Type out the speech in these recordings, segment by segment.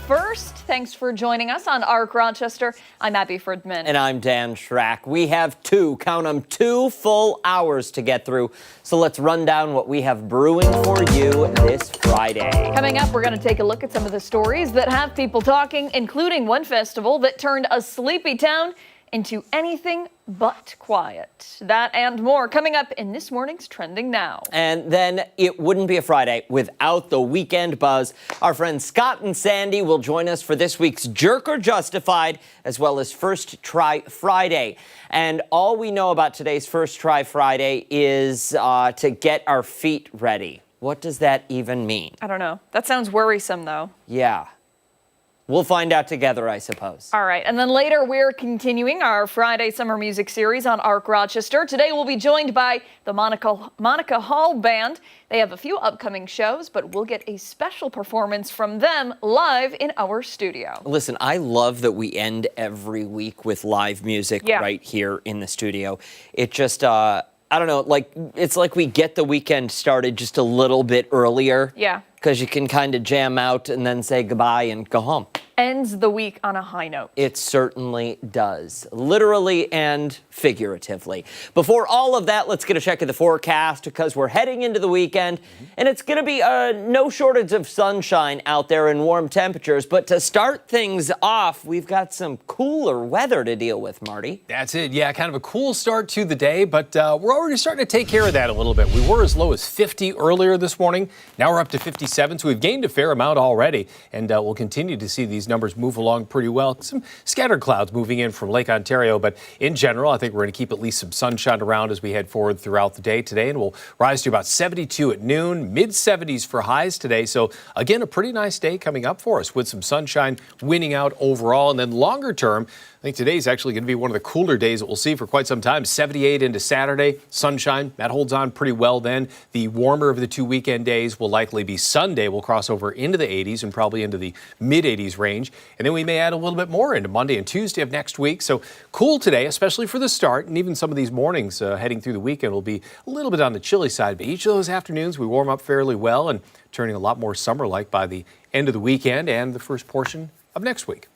first. Thanks for joining us on ARC Rochester. I'm Abby Fridmann. And I'm Dan Schrack. We have two full hours to get through. So let's run down what we have brewing for you this Friday. Coming up, we're going to take a look at some of the stories that have people talking, including one festival that turned a sleepy town into anything but quiet. That and more coming up in this morning's Trending Now. And then it wouldn't be a Friday without the weekend buzz. Our friends Scott and Sandy will join us for this week's Jerk or Justified, as well as First Try Friday. And all we know about today's First Try Friday is to get our feet ready. What does that even mean? I don't know. That sounds worrisome, though. Yeah. We'll find out together, I suppose. All right, and then later we're continuing our Friday summer music series on ARC Rochester. Today we'll be joined by the Monica Hall Band. They have a few upcoming shows, but we'll get a special performance from them live in our studio. Listen, I love that we end every week with live music right here in the studio. It just, I don't know, it's like we get the weekend started just a little bit earlier. Yeah. Because you can kind of jam out and then say goodbye and go home. Ends the week on a high note. It certainly does, literally and figuratively. Before all of that, let's get a check of the forecast because we're heading into the weekend, and it's going to be no shortage of sunshine out there and warm temperatures. But to start things off, we've got some cooler weather to deal with, Marty. That's it. Yeah, kind of a cool start to the day, but we're already starting to take care of that a little bit. We were as low as 50 earlier this morning. Now we're up to 57, so we've gained a fair amount already, and we'll continue to see these numbers move along pretty well. Some scattered clouds moving in from Lake Ontario, but in general, I think we're going to keep at least some sunshine around as we head forward throughout the day today, and we'll rise to about 72 at noon, mid-70s for highs today. So again, a pretty nice day coming up for us with some sunshine winning out overall. And then longer term, I think today's actually going to be one of the cooler days that we'll see for quite some time. 78 into Saturday, sunshine, that holds on pretty well then. The warmer of the two weekend days will likely be Sunday. We'll cross over into the 80s and probably into the mid-80s range. And then we may add a little bit more into Monday and Tuesday of next week. So cool today, especially for the start. And even some of these mornings heading through the weekend will be a little bit on the chilly side. But each of those afternoons, we warm up fairly well and turning a lot more summer-like by the end of the weekend and the first portion of next week.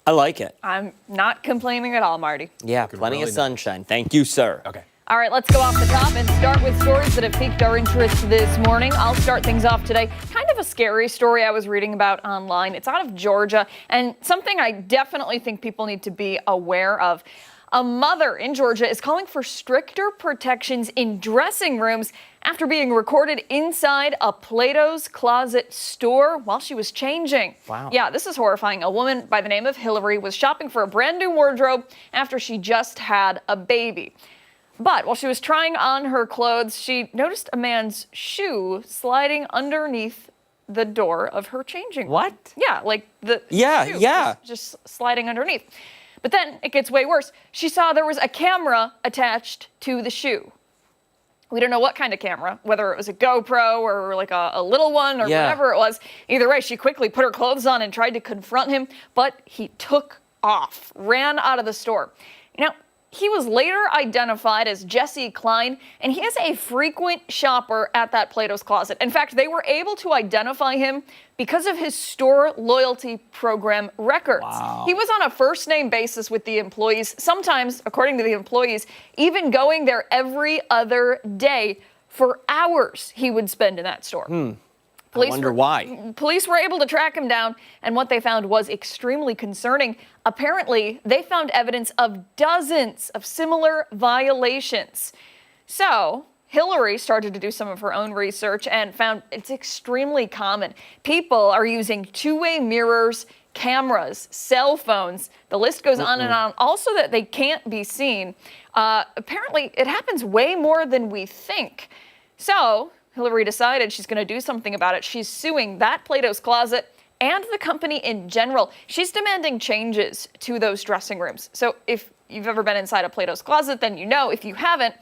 I like it. I'm not complaining at all, Marty. Yeah, plenty of sunshine. Thank you, sir. Okay. All right, let's go off the top and start with stories that have piqued our interest this morning. I'll start things off today. Kind of a scary story I was reading about online. It's out of Georgia, and something I definitely think people need to be aware of. A mother in Georgia is calling for stricter protections in dressing rooms after being recorded inside a Plato's Closet store while she was changing. Wow. Yeah, this is horrifying. A woman by the name of Hillary was shopping for a brand new wardrobe after she just had a baby. But while she was trying on her clothes, she noticed a man's shoe sliding underneath the door of her changing room. What? Yeah, like the shoe was just sliding underneath. But then it gets way worse. She saw there was a camera attached to the shoe. We don't know what kind of camera, whether it was a GoPro or like a little one or whatever it was. Either way, she quickly put her clothes on and tried to confront him, but he took off, ran out of the store. Now, he was later identified as Jesse Klein, and he is a frequent shopper at that Plato's Closet. In fact, they were able to identify him because of his store loyalty program records. Wow. He was on a first-name basis with the employees, sometimes, according to the employees, even going there every other day for hours he would spend in that store. I wonder why. Police were able to track him down, and what they found was extremely concerning. Apparently, they found evidence of dozens of similar violations. So, Hillary started to do some of her own research and found it's extremely common. People are using two-way mirrors, cameras, cell phones. The list goes on and on. Also that they can't be seen. Apparently, it happens way more than we think. So, Hillary decided she's going to do something about it. She's suing that Plato's Closet and the company in general. She's demanding changes to those dressing rooms. So if you've ever been inside a Plato's Closet, then you know. If you haven't,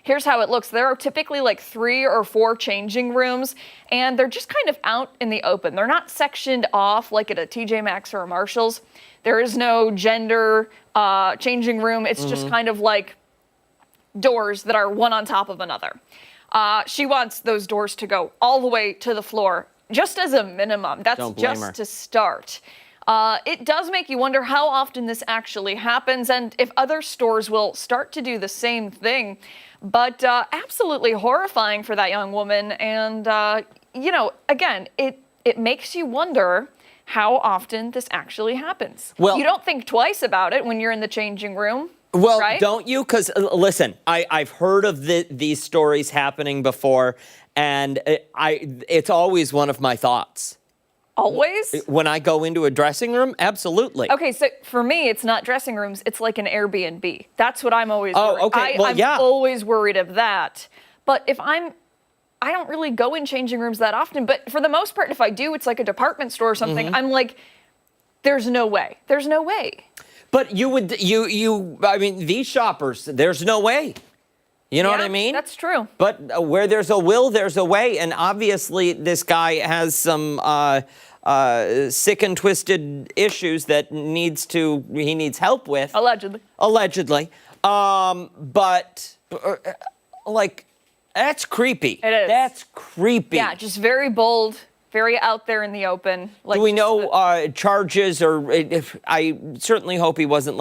here's how it looks. There are typically like 3 or 4 changing rooms, and they're just kind of out in the open. They're not sectioned off like at a TJ Maxx or a Marshall's. There is no gender changing room. It's just kind of like doors that are one on top of another. She wants those doors to go all the way to the floor just as a minimum. That's Don't blame her. just to start. It does make you wonder how often this actually happens and if other stores will start to do the same thing. But absolutely horrifying for that young woman. And, again, it makes you wonder how often this actually happens. Well, you don't think twice about it when you're in the changing room. Well, right? Don't you? Because, listen, I've heard of these stories happening before, and it's always one of my thoughts. Always? When I go into a dressing room, absolutely. Okay, so for me, it's not dressing rooms. It's like an Airbnb. That's what I'm always worried. Okay. Well, I'm always worried of that. But if I don't really go in changing rooms that often. But for the most part, if I do, it's like a department store or something. I'm like, there's no way. There's no way. But I mean, these shoppers, there's no way. You know what I mean? That's true. But where there's a will, there's a way. And obviously, this guy has some sick and twisted issues that he needs help with. Allegedly. But that's creepy. It is. That's creepy. Yeah, just very bold, very out there in the open. Do we know charges, or I certainly hope he wasn't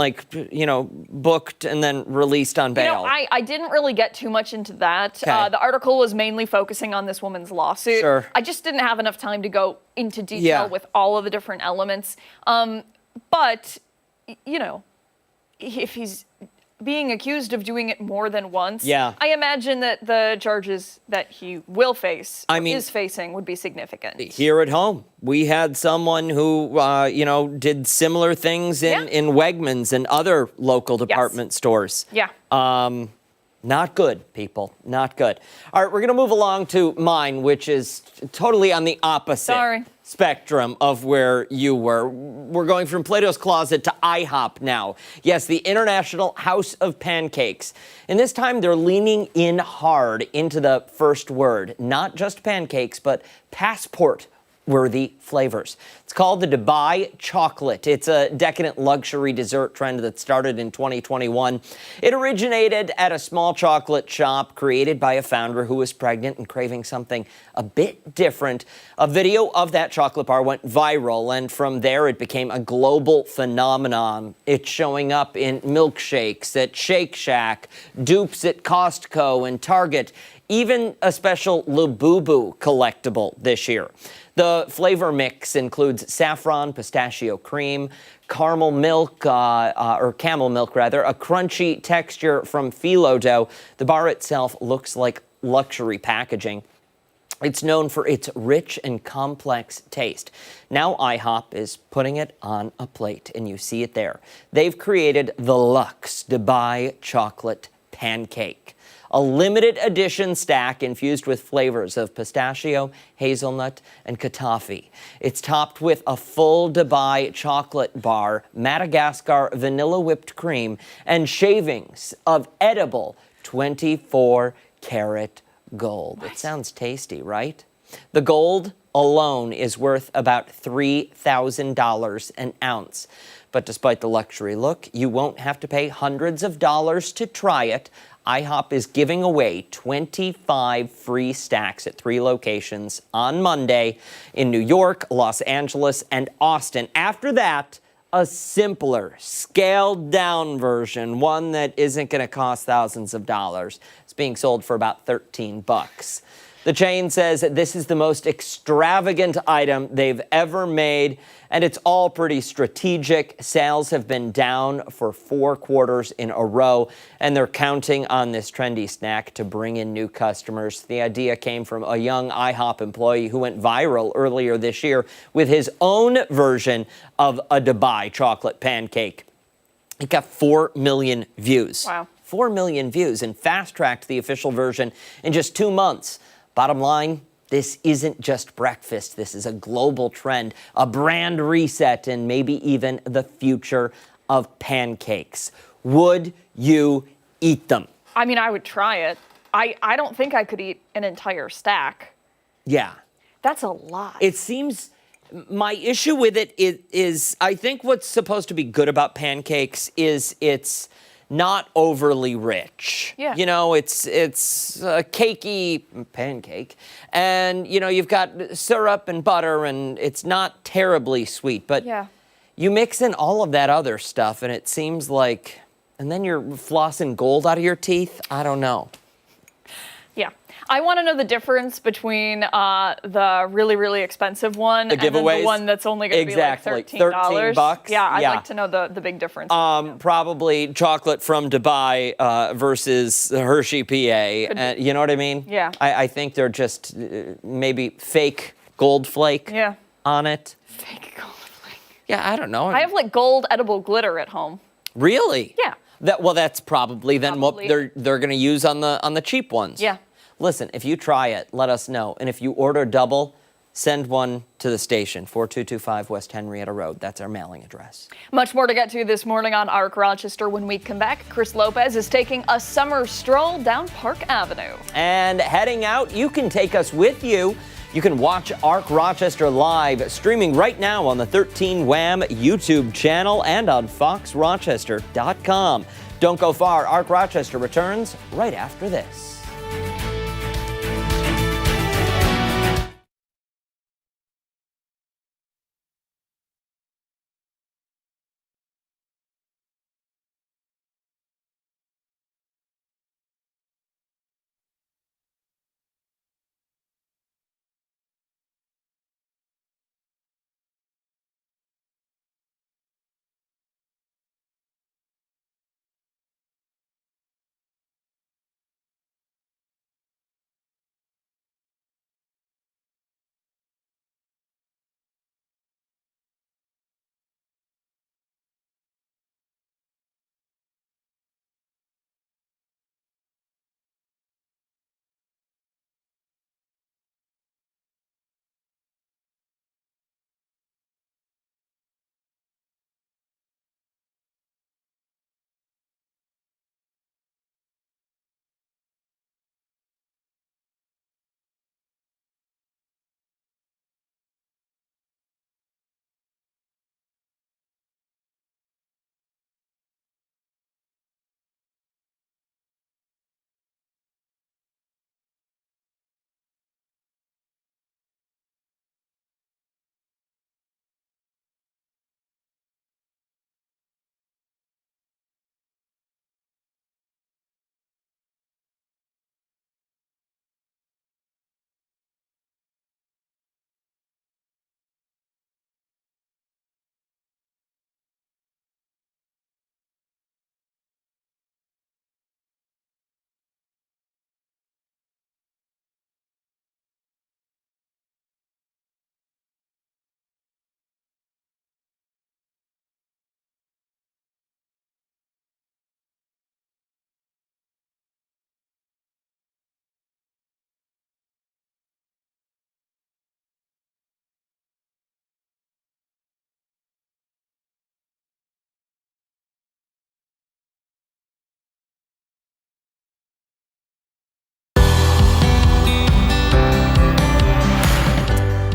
booked and then released on bail. I didn't really get too much into that. Okay. The article was mainly focusing on this woman's lawsuit. Sure. I just didn't have enough time to go into detail with all of the different elements. But, if he's being accused of doing it more than once, I imagine that the charges that he will face, is facing, would be significant. Here at home, we had someone who, did similar things in Wegmans and other local department stores. Yeah. Not good, people. Not good. All right, we're going to move along to mine, which is totally on the opposite spectrum of where you were. We're going from Plato's Closet to IHOP now. Yes, the International House of Pancakes. And this time they're leaning in hard into the first word. Not just pancakes, but passport-worthy flavors. It's called the Dubai Chocolate. It's a decadent luxury dessert trend that started in 2021. It originated at a small chocolate shop created by a founder who was pregnant and craving something a bit different. A video of that chocolate bar went viral, and from there it became a global phenomenon. It's showing up in milkshakes at Shake Shack, dupes at Costco and Target, even a special Labubu collectible this year. The flavor mix includes saffron, pistachio cream, caramel milk, or camel milk rather, a crunchy texture from phyllo dough. The bar itself looks like luxury packaging. It's known for its rich and complex taste. Now IHOP is putting it on a plate, and you see it there. They've created the Luxe Dubai Chocolate Pancake, a limited edition stack infused with flavors of pistachio, hazelnut, and katafi. It's topped with a full Dubai chocolate bar, Madagascar vanilla whipped cream, and shavings of edible 24-karat gold. It sounds tasty, right? The gold alone is worth about $3,000 an ounce. But despite the luxury look, you won't have to pay hundreds of dollars to try it. IHOP is giving away 25 free stacks at 3 locations on Monday in New York, Los Angeles, and Austin. After that, a simpler, scaled-down version, one that isn't going to cost thousands of dollars. It's being sold for about $13. The chain says this is the most extravagant item they've ever made, and it's all pretty strategic. Sales have been down for 4 quarters in a row, and they're counting on this trendy snack to bring in new customers. The idea came from a young IHOP employee who went viral earlier this year with his own version of a Dubai chocolate pancake. It got 4 million views. Wow. 4 million views, and fast-tracked the official version in just 2 months. Bottom line, this isn't just breakfast. This is a global trend, a brand reset, and maybe even the future of pancakes. Would you eat them? I mean, I would try it. I don't think I could eat an entire stack. Yeah. That's a lot. It seems, my issue with it is I think what's supposed to be good about pancakes is it's not overly rich. Yeah. You know, it's a cakey pancake, and you know you've got syrup and butter, and it's not terribly sweet. But Yeah. you mix in all of that other stuff, and it seems like, and then you're flossing gold out of your teeth. I don't know. Yeah. I want to know the difference between the really, really expensive one and then giveaways? the one that's only going to Exactly. be like $13. $13. Yeah, I'd Yeah. like to know the big difference. Probably chocolate from Dubai versus Hershey, PA. You know what I mean? Yeah. I think they're just maybe fake gold flake Yeah. on it. Fake gold flake. Yeah, I don't know. I have like gold edible glitter at home. Really? Yeah. That's probably then Probably. what they're going to use on the cheap ones. Yeah. Listen, if you try it, let us know. And if you order double, send one to the station, 4225 West Henrietta Road. That's our mailing address. Much more to get to this morning on ARC Rochester. When we come back, Chris Lopez is taking a summer stroll down Park Avenue. And heading out, you can take us with you. You can watch ARC Rochester live, streaming right now on the 13 Wham YouTube channel and on foxrochester.com. Don't go far. ARC Rochester returns right after this.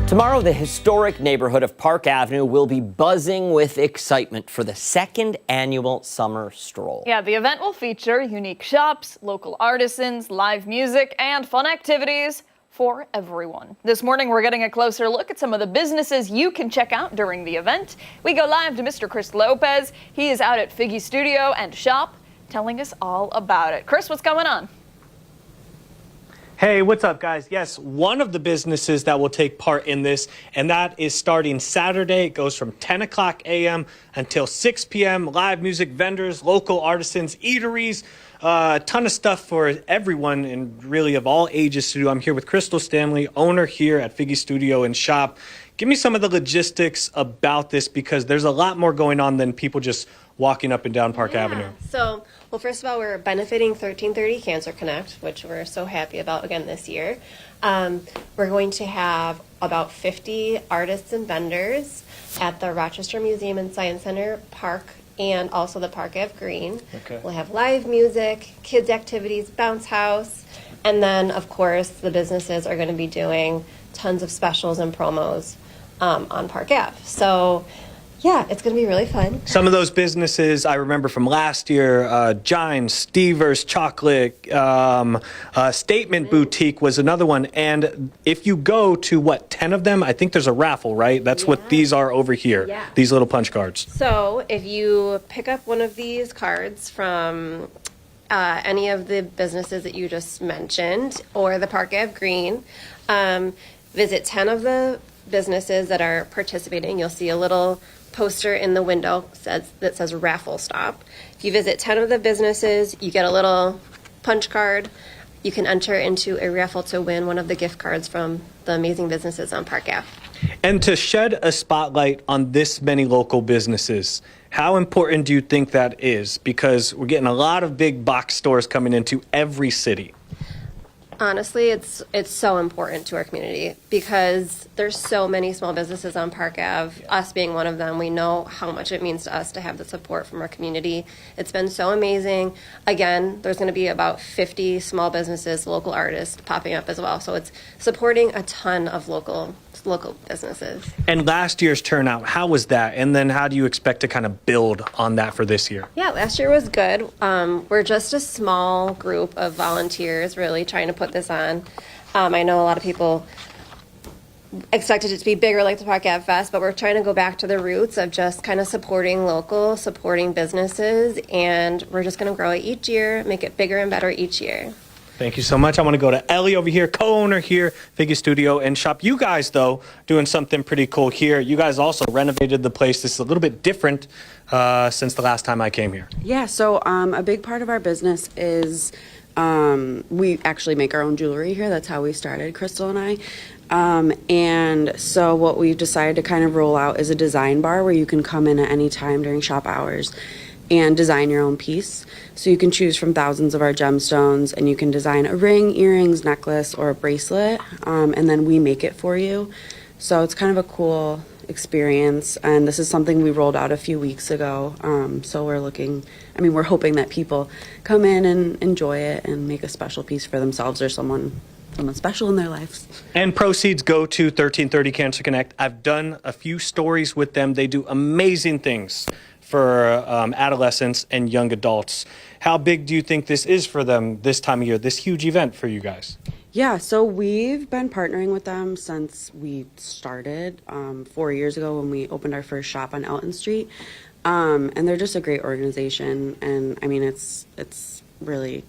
Tomorrow, the historic neighborhood of Park Avenue will be buzzing with excitement for the second annual Summer Stroll. Yeah, the event will feature unique shops, local artisans, live music, and fun activities for everyone. This morning, we're getting a closer look at some of the businesses you can check out during the event. We go live to Mr. Chris Lopez. He is out at Figgy Studio and Shop telling us all about it. Chris, what's going on? Hey, what's up, guys? Yes, one of the businesses that will take part in this, and that is starting Saturday. It goes from 10 o'clock a.m. until 6 p.m. Live music vendors, local artisans, eateries, a ton of stuff for everyone and really of all ages to do. I'm here with Crystal Stanley, owner here at Figgy Studio and Shop. Give me some of the logistics about this because there's a lot more going on than people just walking up and down Park Avenue. So, well, first of all, we're benefiting 1330 Cancer Connect, which we're so happy about again this year. We're going to have about 50 artists and vendors at the Rochester Museum and Science Center Park and also the Park Ave Green. Okay. We'll have live music, kids activities, bounce house, and then, of course, the businesses are going to be doing tons of specials and promos on Park Ave. So Yeah, it's going to be really fun. Some of those businesses I remember from last year, Giants, Stevers Chocolate, Statement Boutique was another one. And if you go to, 10 of them, I think there's a raffle, right? That's what these are over here, Yeah. these little punch cards. So if you pick up one of these cards from any of the businesses that you just mentioned or the Park Ave Green, visit 10 of the businesses that are participating. You'll see a little poster in the window that says raffle stop. If you visit 10 of the businesses, you get a little punch card. You can enter into a raffle to win one of the gift cards from the amazing businesses on Park Ave. And to shed a spotlight on this many local businesses, how important do you think that is? Because we're getting a lot of big box stores coming into every city. Honestly, it's so important to our community because there's so many small businesses on Park Ave, us being one of them. We know how much it means to us to have the support from our community. It's been so amazing. Again, there's going to be about 50 small businesses, local artists popping up as well. So it's supporting a ton of local businesses. And last year's turnout, how was that? And then how do you expect to kind of build on that for this year? Yeah, last year was good. We're just a small group of volunteers really trying to put this on. I know a lot of people expected it to be bigger like the Park Ave Fest, but we're trying to go back to the roots of just kind of supporting local, supporting businesses, and we're just going to grow it each year, make it bigger and better each year. Thank you so much. I want to go to Ellie over here, co-owner here, Figgy Studio and Shop. You guys, though, doing something pretty cool here. You guys also renovated the place. This is a little bit different since the last time I came here. Yeah, so a big part of our business is we actually make our own jewelry here. That's how we started, Crystal and I. And so what we've decided to kind of roll out is a design bar where you can come in at any time during shop hours and design your own piece. So you can choose from thousands of our gemstones, and you can design a ring, earrings, necklace, or a bracelet, and then we make it for you. So it's kind of a cool experience, and this is something we rolled out a few weeks ago. So we're hoping that people come in and enjoy it and make a special piece for themselves or someone special in their lives. And proceeds go to 1330 Cancer Connect. I've done a few stories with them. They do amazing things for adolescents and young adults. How big do you think this is for them this time of year, this huge event for you guys? Yeah, so we've been partnering with them since we started 4 years ago when we opened our first shop on Elton Street. And they're just a great organization. And I mean, it's really,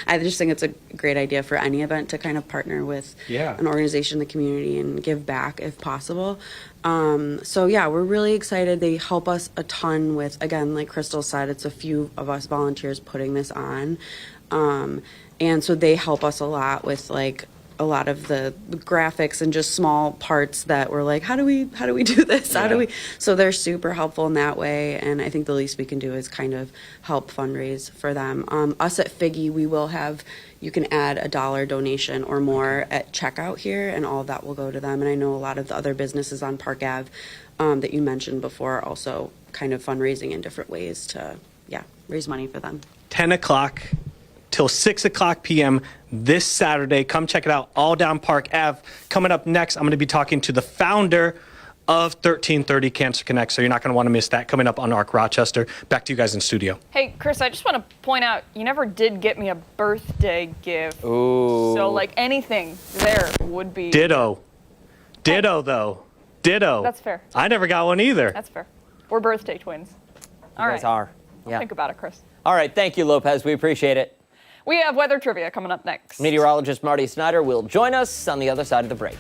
I just think it's a great idea for any event to kind of partner with an organization in the community and give back if possible. So yeah, we're really excited. They help us a ton with, again, like Crystal said, it's a few of us volunteers putting this on. And so they help us a lot with like a lot of the graphics and just small parts that we're like, how do we do this? How do we? So they're super helpful in that way. And I think the least we can do is kind of help fundraise for them. Us at Figgy, we will have, you can add $1 donation or more at checkout here, and all of that will go to them. And I know a lot of the other businesses on Park Ave that you mentioned before are also kind of fundraising in different ways to, raise money for them. 10 o'clock till 6 o'clock p.m. this Saturday. Come check it out, all down Park Ave. Coming up next, I'm going to be talking to the founder of 1330 Cancer Connect, so you're not going to want to miss that. Coming up on ARC Rochester. Back to you guys in studio. Hey, Chris, I just want to point out, you never did get me a birthday gift. Ooh. So, like, anything there would be... Ditto, though. Ditto. That's fair. I never got one either. That's fair. We're birthday twins. All You right. guys are. I'll Yeah. think about it, Chris. All right. Thank you, Lopez. We appreciate it. We have weather trivia coming up next. Meteorologist Marty Snyder will join us on the other side of the break.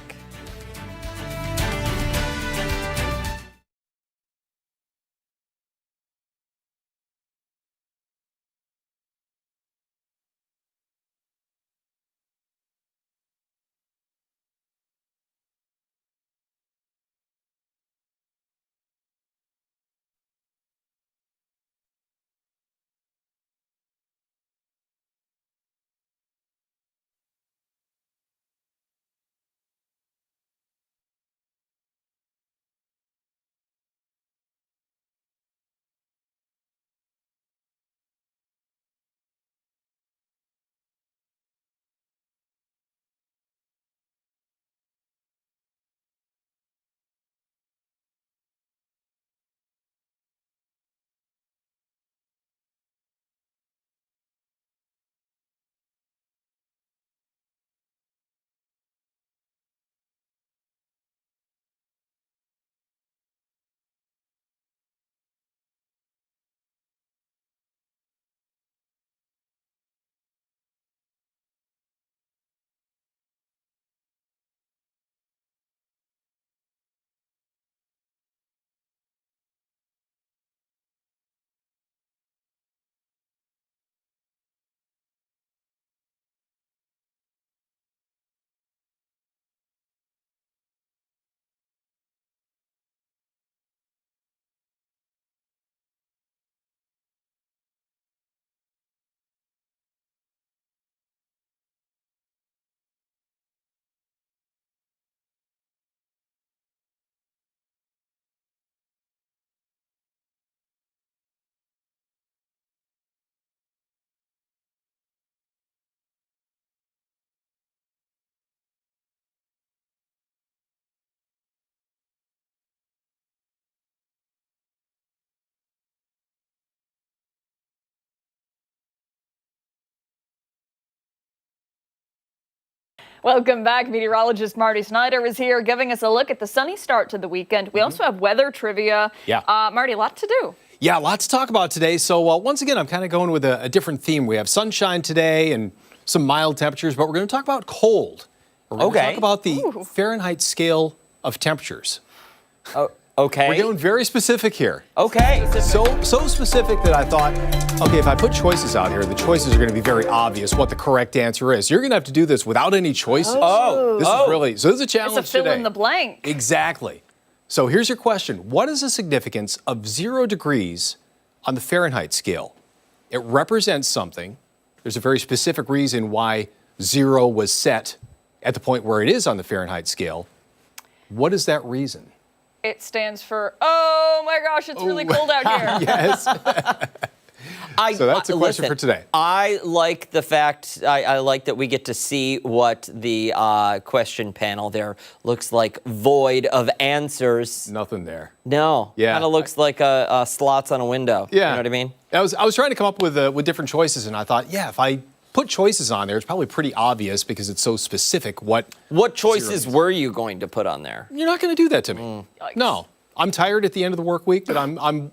Welcome back. Meteorologist Marty Snyder is here giving us a look at the sunny start to the weekend. We also have weather trivia. Yeah. Marty, a lot to do. Yeah, lots to talk about today. So once again, I'm kind of going with a different theme. We have sunshine today and some mild temperatures, but we're going to talk about cold. We're going to talk about the Fahrenheit scale of temperatures. Okay. We're getting very specific here. Okay. So specific that I thought, okay, if I put choices out here, the choices are going to be very obvious what the correct answer is. You're going to have to do this without any choices. This is a challenge It's a fill today. in the blank. Exactly. So here's your question. What is the significance of 0 degrees on the Fahrenheit scale? It represents something. There's a very specific reason why 0 was set at the point where it is on the Fahrenheit scale. What is that reason? It stands for, oh my gosh, it's really cold out here. Yes. So that's a question for today. I like the fact, I like that we get to see what the question panel there looks like, void of answers. Nothing there. No. Yeah. Kind of looks like slots on a window. Yeah. You know what I mean? I was trying to come up with different choices, and I thought, yeah, if I put choices on there, it's probably pretty obvious because it's so specific what choices were you going to put on there? You're not going to do that to me. No. I'm tired at the end of the work week, but I'm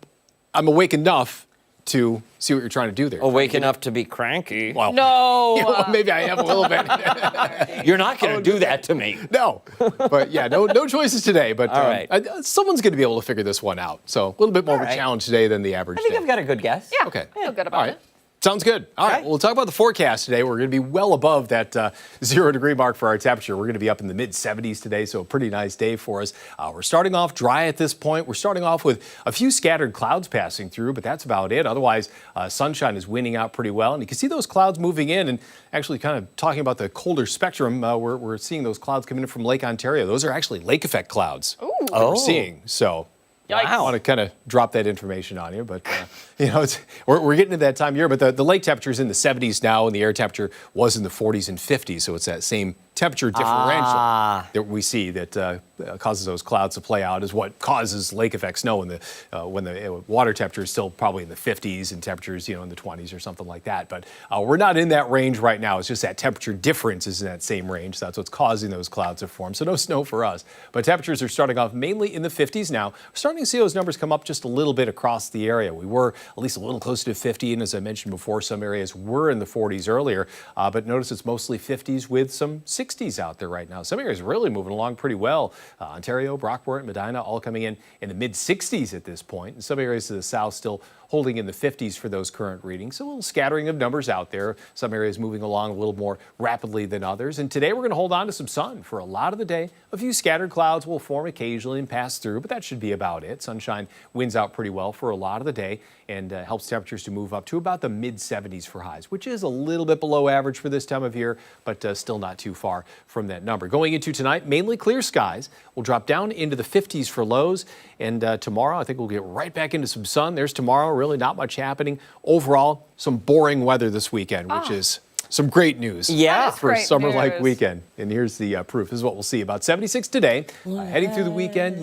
awake enough to see what you're trying to do there. Awake enough to be cranky. Well, No. maybe I am a little bit. You're not going to do that to me. No. But yeah, no choices today. But All right. Someone's going to be able to figure this one out. So a little bit more of a right. challenge today than the average I think day. I've got a good guess. Yeah. Okay. I feel good All about right. it. Sounds good. All right, Okay. well, we'll talk about the forecast today. We're going to be well above that 0 degree mark for our temperature. We're going to be up in the mid-70s today, so a pretty nice day for us. We're starting off dry at this point. We're starting off with a few scattered clouds passing through, but that's about it. Otherwise, sunshine is winning out pretty well, and you can see those clouds moving in. And actually, kind of talking about the colder spectrum, we're seeing those clouds coming in from Lake Ontario. Those are actually lake effect clouds that we're seeing. So. Yikes. I want to kind of drop that information on you, but we're getting to that time of year. But the lake temperature is in the 70s now, and the air temperature was in the 40s and 50s. So it's that same temperature differential that we see that causes those clouds to play out is what causes lake effect snow when the water temperature is still probably in the 50s and temperatures in the 20s or something like that. But we're not in that range right now. It's just that temperature difference is in that same range. So that's what's causing those clouds to form. So no snow for us. But temperatures are starting off mainly in the 50s now. We're starting to see those numbers come up just a little bit across the area. We were at least a little closer to 50, and as I mentioned before, some areas were in the 40s earlier. But notice it's mostly 50s with some 60s out there right now. Some areas really moving along pretty well. Ontario, Brockport, Medina, all coming in the mid-60s at this point. And some areas to the south still holding in the 50s for those current readings. So a little scattering of numbers out there. Some areas moving along a little more rapidly than others. And today we're going to hold on to some sun for a lot of the day. A few scattered clouds will form occasionally and pass through, but that should be about it. Sunshine wins out pretty well for a lot of the day and helps temperatures to move up to about the mid-70s for highs, which is a little bit below average for this time of year, but still not too far from that number. Going into tonight, mainly clear skies. We'll drop down into the 50s for lows, and tomorrow I think we'll get right back into some sun. There's tomorrow, really not much happening. Overall, some boring weather this weekend, which is some great news for a great summer-like news. weekend. And here's the proof. This is what we'll see. About 76 today. Heading through the weekend,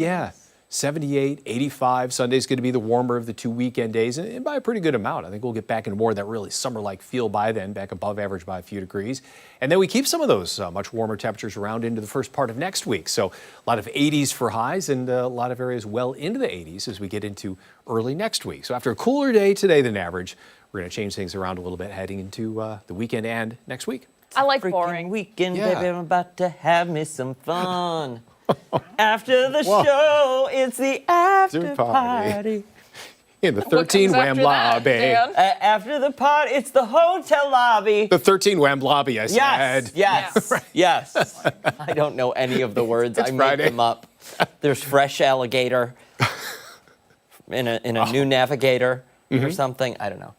78, 85. Sunday's going to be the warmer of the 2 weekend days, and by a pretty good amount. I think we'll get back into more of that really summer-like feel by then, back above average by a few degrees. And then we keep some of those much warmer temperatures around into the first part of next week. So a lot of 80s for highs and a lot of areas well into the 80s as we get into early next week. So after a cooler day today than average, we're going to change things around a little bit heading into the weekend and next week. I like Freaking boring. weekend, Yeah. baby, I'm about to have me some fun. After the show, it's the after party. In the What 13 comes Wham after that, lobby. Dan? After the party, it's the hotel lobby. The 13 Wham lobby, I said. Yes. I don't know any of the words. I Friday. make them up. There's fresh alligator in a new navigator or something. I don't know.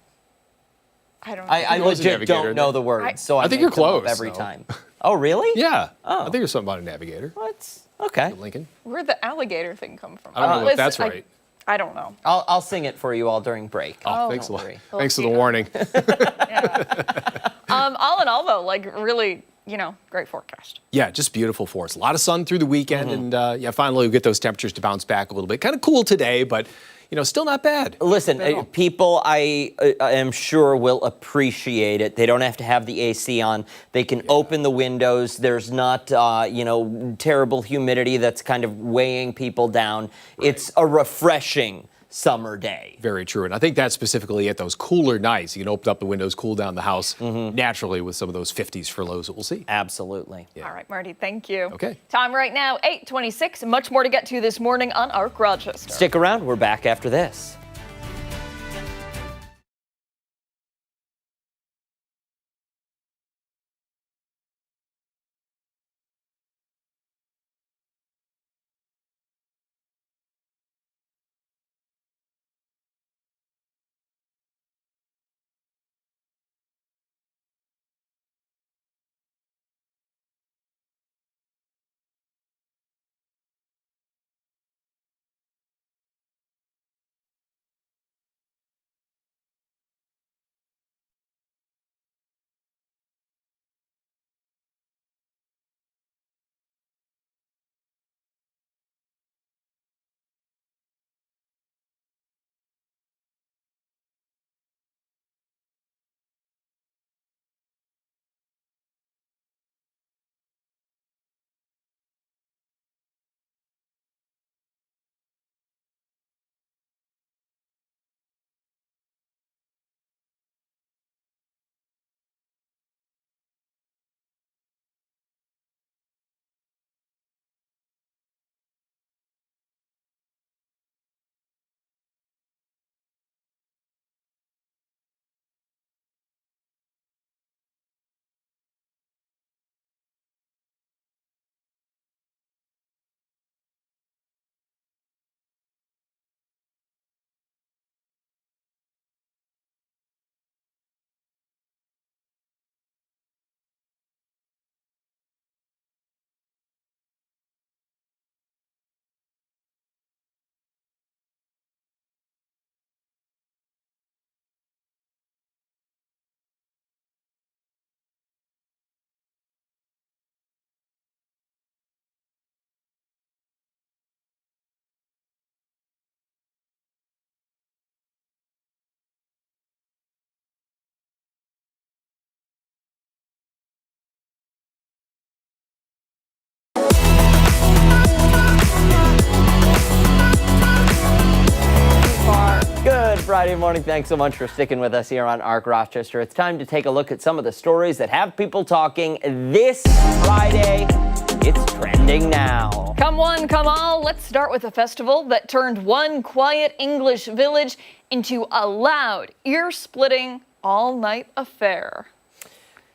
I don't know. I There was a legit navigator don't in know there. the words, so I think make you're them up close, every though. time. Oh, really? Yeah. Oh. I think there's something about a navigator. What? Okay. Lincoln. Where'd the alligator thing come from? I don't know if Listen, that's right. I don't know. I'll sing it for you all during break. Oh, thanks a don't lot. worry. Thanks for the warning. All in all, though, like really, great forecast. Yeah, just beautiful for us. A lot of sun through the weekend, and finally we get those temperatures to bounce back a little bit. Kind of cool today, but still not bad. Listen, people I am sure will appreciate it. They don't have to have the AC on. They can open the windows. There's not, terrible humidity that's kind of weighing people down. Right. It's a refreshing summer day. Very true. And I think that's specifically at those cooler nights. You can open up the windows, cool down the house naturally with some of those 50s for lows that we'll see. Absolutely. Yeah. All right, Marty, thank you. Okay. Time right now, 8:26. Much more to get to this morning on Arc Rochester. Stick around. We're back after this. Good Friday morning. Thanks so much for sticking with us here on Arc Rochester. It's time to take a look at some of the stories that have people talking this Friday. It's trending now. Come one, come all. Let's start with a festival that turned one quiet English village into a loud, ear-splitting, all-night affair.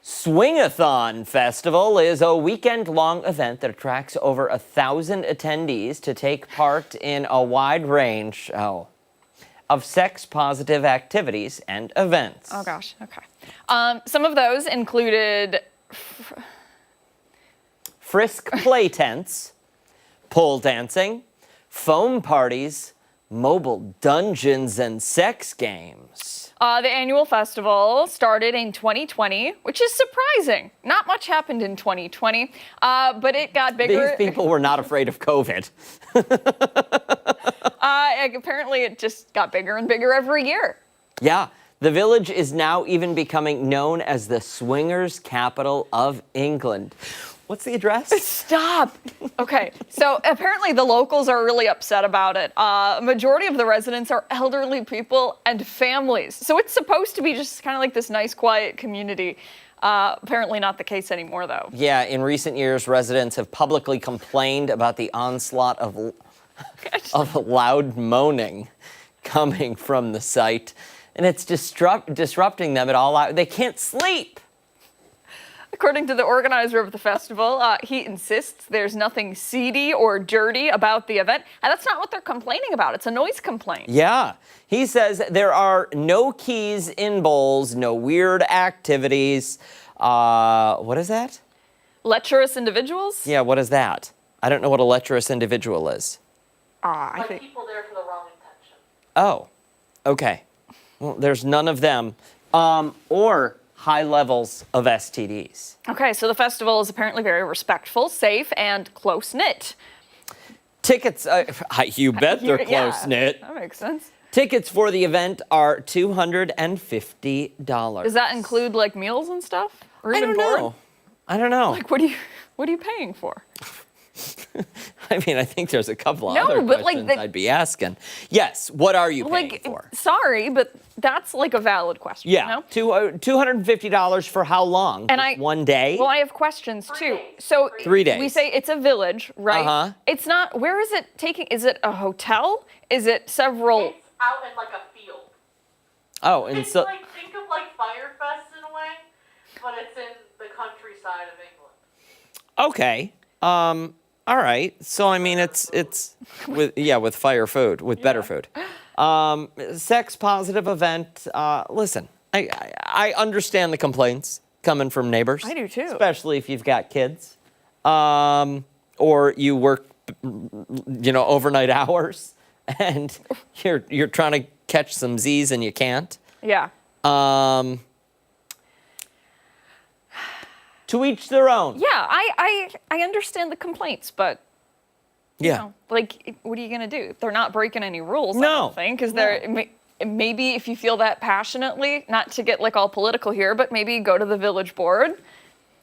Swingathon Festival is a weekend-long event that attracts over 1,000 attendees to take part in a wide range of sex-positive activities and events. Oh, gosh. Okay. Some of those included frisk play tents, pole dancing, foam parties, mobile dungeons, and sex games. The annual festival started in 2020, which is surprising. Not much happened in 2020, but it got bigger. These people were not afraid of COVID. Apparently, it just got bigger and bigger every year. Yeah. The village is now even becoming known as the swingers' capital of England. What's the address? Stop. Okay, so apparently the locals are really upset about it. A majority of the residents are elderly people and families. So it's supposed to be just kind of like this nice, quiet community. Apparently not the case anymore, though. Yeah, in recent years, residents have publicly complained about the onslaught of loud moaning coming from the site. And it's disrupting them at all hours. They can't sleep. According to the organizer of the festival, he insists there's nothing seedy or dirty about the event. And that's not what they're complaining about. It's a noise complaint. Yeah. He says there are no keys in bowls, no weird activities. What is that? Lecherous individuals? Yeah, what is that? I don't know what a lecherous individual is. I think people there for the wrong intention. Oh, okay. Well, there's none of them. Or high levels of STDs. Okay, so the festival is apparently very respectful, safe, and close-knit. Tickets, you bet they're Yeah, close-knit. that makes sense. Tickets for the event are $250. Does that include like meals and stuff? Room I and don't board? know. I don't know. Like, what are you paying for? I mean, I think there's a couple No, other but, like, questions I'd be asking. Yes, what are you paying Like, for? sorry, but that's like a valid question. Yeah, You know? $250 for how long? And Just one day? Well, I have questions too. So 3 days. We say it's a village, right? Uh-huh. It's not. Where is it taking? Is it a hotel? Is it several? It's out in like a field. Oh, and It's so like, think of like Firefest in a way, but it's in the countryside of England. okay. All right. So I mean, it's with fire food, with better food. Sex positive event. Listen, I understand the complaints coming from neighbors. I do too. Especially if you've got kids, or you work, overnight hours, and you're trying to catch some Z's and you can't. Yeah. To each their own. Yeah. I understand the complaints, but Yeah. know, like, what are you gonna do? They're not breaking any rules. I No. don't think, because they're. Maybe if you feel that passionately, not to get like all political here, but maybe go to the village board,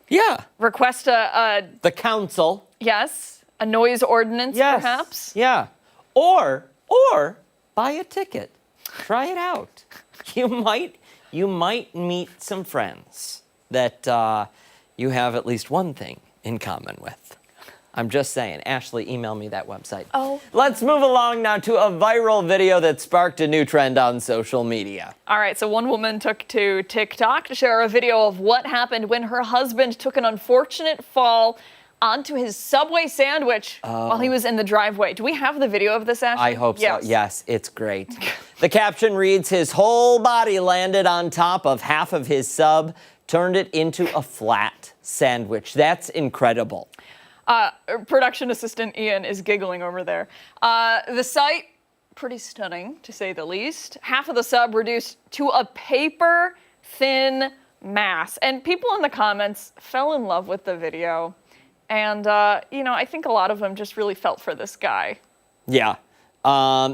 Yeah. request a The council. a noise ordinance, Yes. perhaps. Yeah. Or buy a ticket. Try it out. You might meet some friends that you have at least one thing in common with. I'm just saying. Ashley, email me that website. Oh. Let's move along now to a viral video that sparked a new trend on social media. All right, so one woman took to TikTok to share a video of what happened when her husband took an unfortunate fall onto his Subway sandwich while he was in the driveway. Do we have the video of this, Ashley? I hope Yes. so. Yes, it's great. The caption reads, "His whole body landed on top of half of his sub, turned it into a flat sandwich." That's incredible. Production assistant Ian is giggling over there. The sight, pretty stunning, to say the least. Half of the sub reduced to a paper-thin mass. And people in the comments fell in love with the video. And, I think a lot of them just really felt for this guy. Yeah.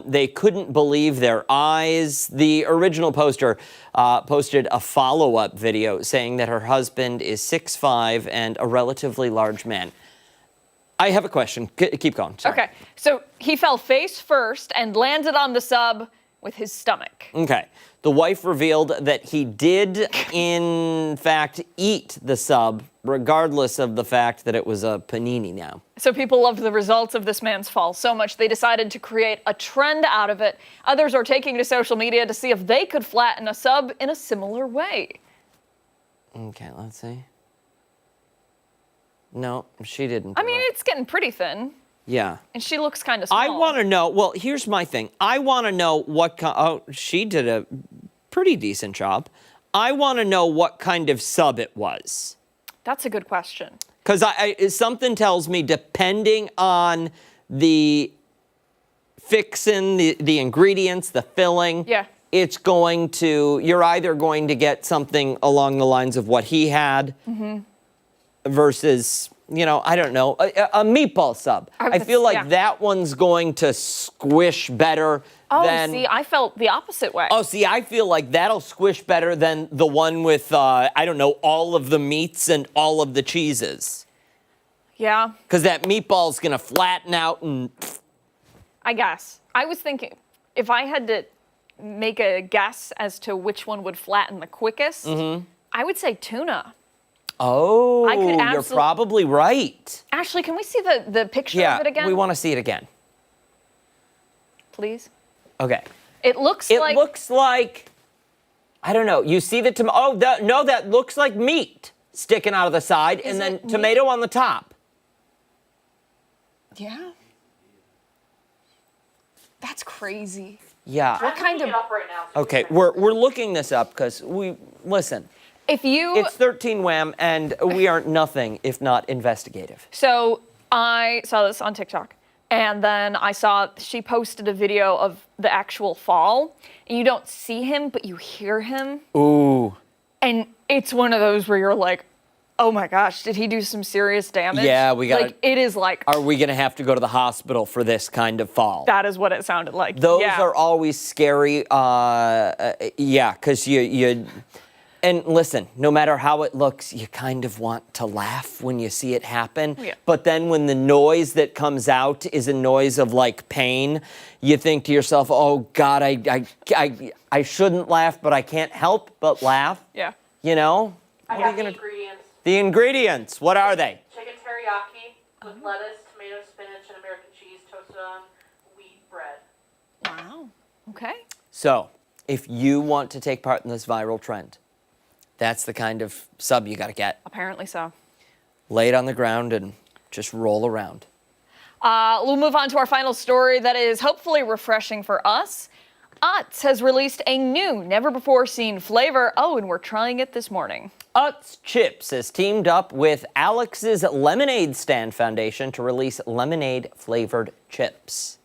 They couldn't believe their eyes. The original poster posted a follow-up video saying that her husband is 6'5" and a relatively large man. I have a question. Keep going. Sorry. Okay, so he fell face first and landed on the sub with his stomach. Okay. The wife revealed that he did, in fact, eat the sub, regardless of the fact that it was a panini now. So people loved the results of this man's fall so much they decided to create a trend out of it. Others are taking to social media to see if they could flatten a sub in a similar way. Okay, let's see. No, she didn't. I mean, it's getting pretty thin, yeah. and she looks kind of small. I want to know. Well, here's my thing. I want to know what. She did a pretty decent job. I want to know what kind of sub it was. That's a good question. Because something tells me, depending on the fixin', the ingredients, the filling, Yeah. you're either going to get something along the lines of what he had versus, I don't know, a meatball sub. I feel like that one's going to squish better than... see, I felt the opposite way. Oh, see, I feel like that'll squish better than the one with, all of the meats and all of the cheeses. Yeah, Because that meatball's going to flatten out and... I guess. I was thinking, if I had to make a guess as to which one would flatten the quickest, I would say tuna. Oh, I could you're probably right. Ashley, can we see the picture of it again? We want to see it again. Please. Okay. It looks It like... looks like, I don't know, you see the tomato, that looks like meat sticking out of the side, and then it tomato on the top. Yeah. That's crazy. Yeah. What kind Looking of... it up right now. So Okay, you can- we're looking this up because listen, If you... it's 13 Wham, and we are nothing if not investigative. So I saw this on TikTok, and then I saw she posted a video of the actual fall, and you don't see him, but you hear him. Ooh. And it's one of those where you're like, Oh my gosh, did he do some serious damage? Yeah, we got. Like, it is like, Are we going to have to go to the hospital for this kind of fall? that is what it sounded like. Those yeah. are always scary. Yeah, because you. And listen, no matter how it looks, you kind of want to laugh when you see it happen. Yeah. But then when the noise that comes out is a noise of like pain, you think to yourself, oh God, I shouldn't laugh, but I can't help but laugh. Yeah. You know? I got the ingredients. The ingredients, what are they? Chicken teriyaki with lettuce, tomato, spinach, and American cheese toasted on wheat bread. Wow. Okay. So, if you want to take part in this viral trend, that's the kind of sub you got to get. Apparently so. Lay it on the ground and just roll around. We'll move on to our final story that is hopefully refreshing for us. Utz has released a new, never-before-seen flavor. Oh, and we're trying it this morning. Utz Chips has teamed up with Alex's Lemonade Stand Foundation to release lemonade-flavored chips.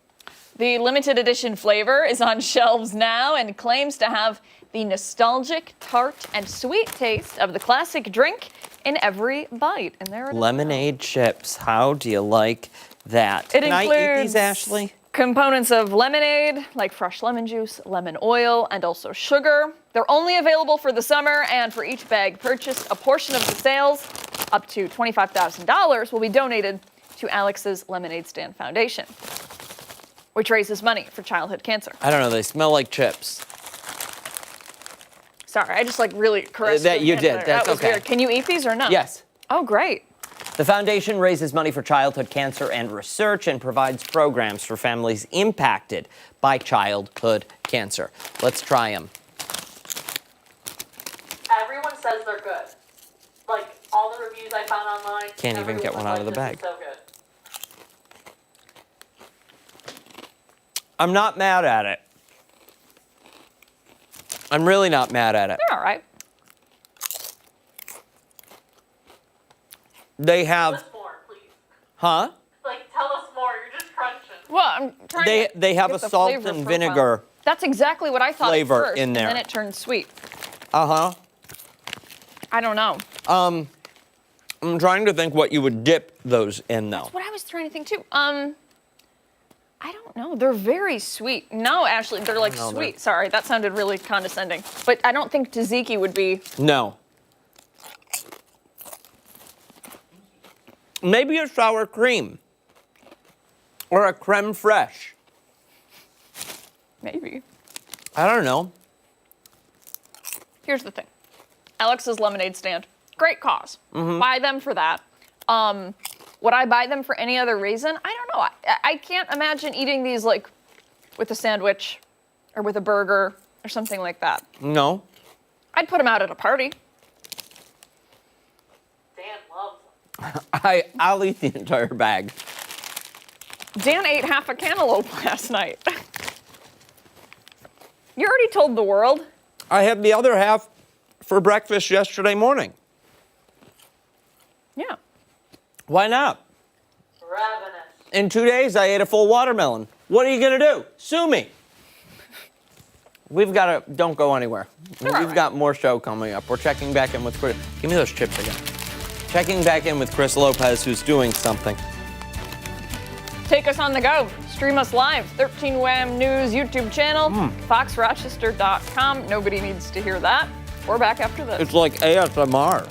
The limited edition flavor is on shelves now and claims to have the nostalgic, tart, and sweet taste of the classic drink in every bite. And there it is. Lemonade chips. How do you like that? It Can I eat includes these, Ashley? components of lemonade, like fresh lemon juice, lemon oil, and also sugar. They're only available for the summer, and for each bag purchased, a portion of the sales, up to $25,000, will be donated to Alex's Lemonade Stand Foundation, which raises money for childhood cancer. I don't know. They smell like chips. Sorry, I just like really caressed That your you hand did. there. That's that was okay. weird. Can you eat these or no? Yes. Oh, great. The foundation raises money for childhood cancer and research and provides programs for families impacted by childhood cancer. Let's try them. Everyone says they're good. Like, all the reviews I found online. Can't even get everyone one was out of the like, bag. "This is so good." I'm not mad at it. I'm really not mad at it. They're all right. They Tell have, us more, please. huh? Like, tell us more. You're just crunching. Well, I'm trying to They have get a the salt flavor and profile. vinegar. That's exactly what I thought flavor at first, in there. and then it turned sweet. Uh-huh. I don't know. I'm trying to think what you would dip those in, though. What I was trying to think too. I don't know. They're very sweet. No, Ashley, they're like No, sweet. Sorry, that sounded really condescending. But I don't think tzatziki would be. No. Maybe a sour cream. Or a creme fraiche. Maybe. I don't know. Here's the thing. Alex's Lemonade Stand. Great cause. Buy them for that. Would I buy them for any other reason? I don't know. I can't imagine eating these like with a sandwich or with a burger or something like that. No. I'd put them out at a party. Dan loves them. I'll eat the entire bag. Dan ate half a cantaloupe last night. You already told the world. I had the other half for breakfast yesterday morning. Yeah. Why not? Ravenous. In 2 days, I ate a full watermelon. What are you going to do? Sue me. We've got to, don't go anywhere. They're all We've got more show coming up. We're checking back in with Chris. Give me those chips again. Checking back in with Chris Lopez, who's doing something. Take us on the go. Stream us live. 13 Wham News YouTube channel, foxrochester.com. Nobody needs to hear that. We're back after this. It's like ASMR.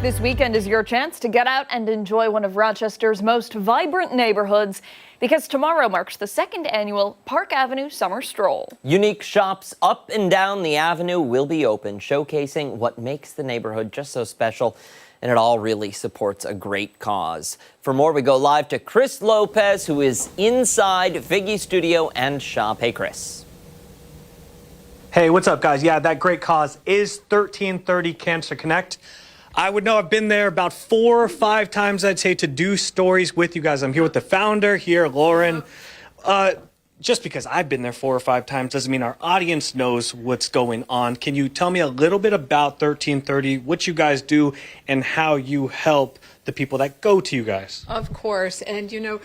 This weekend is your chance to get out and enjoy one of Rochester's most vibrant neighborhoods, because tomorrow marks the second annual Park Avenue Summer Stroll. Unique shops up and down the avenue will be open, showcasing what makes the neighborhood just so special, and it all really supports a great cause. For more, we go live to Chris Lopez, who is inside Figgy Studio and Shop. Hey, Chris. Hey, what's up, guys? Yeah, that great cause is 1330 Cancer Connect. I would know I've been there about 4 or 5 times, I'd say, to do stories with you guys. I'm here with the founder here, Lauren. Just because I've been there 4 or 5 times doesn't mean our audience knows what's going on. Can you tell me a little bit about 1330, what you guys do, and how you help the people that go to you guys? Of course. And, you know,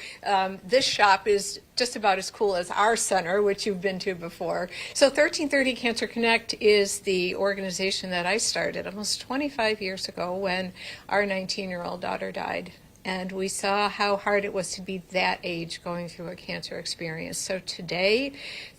this shop is just about as cool as our center, which you've been to before. So 1330 Cancer Connect is the organization that I started almost 25 years ago when our 19-year-old daughter died. And we saw how hard it was to be that age going through a cancer experience. So today,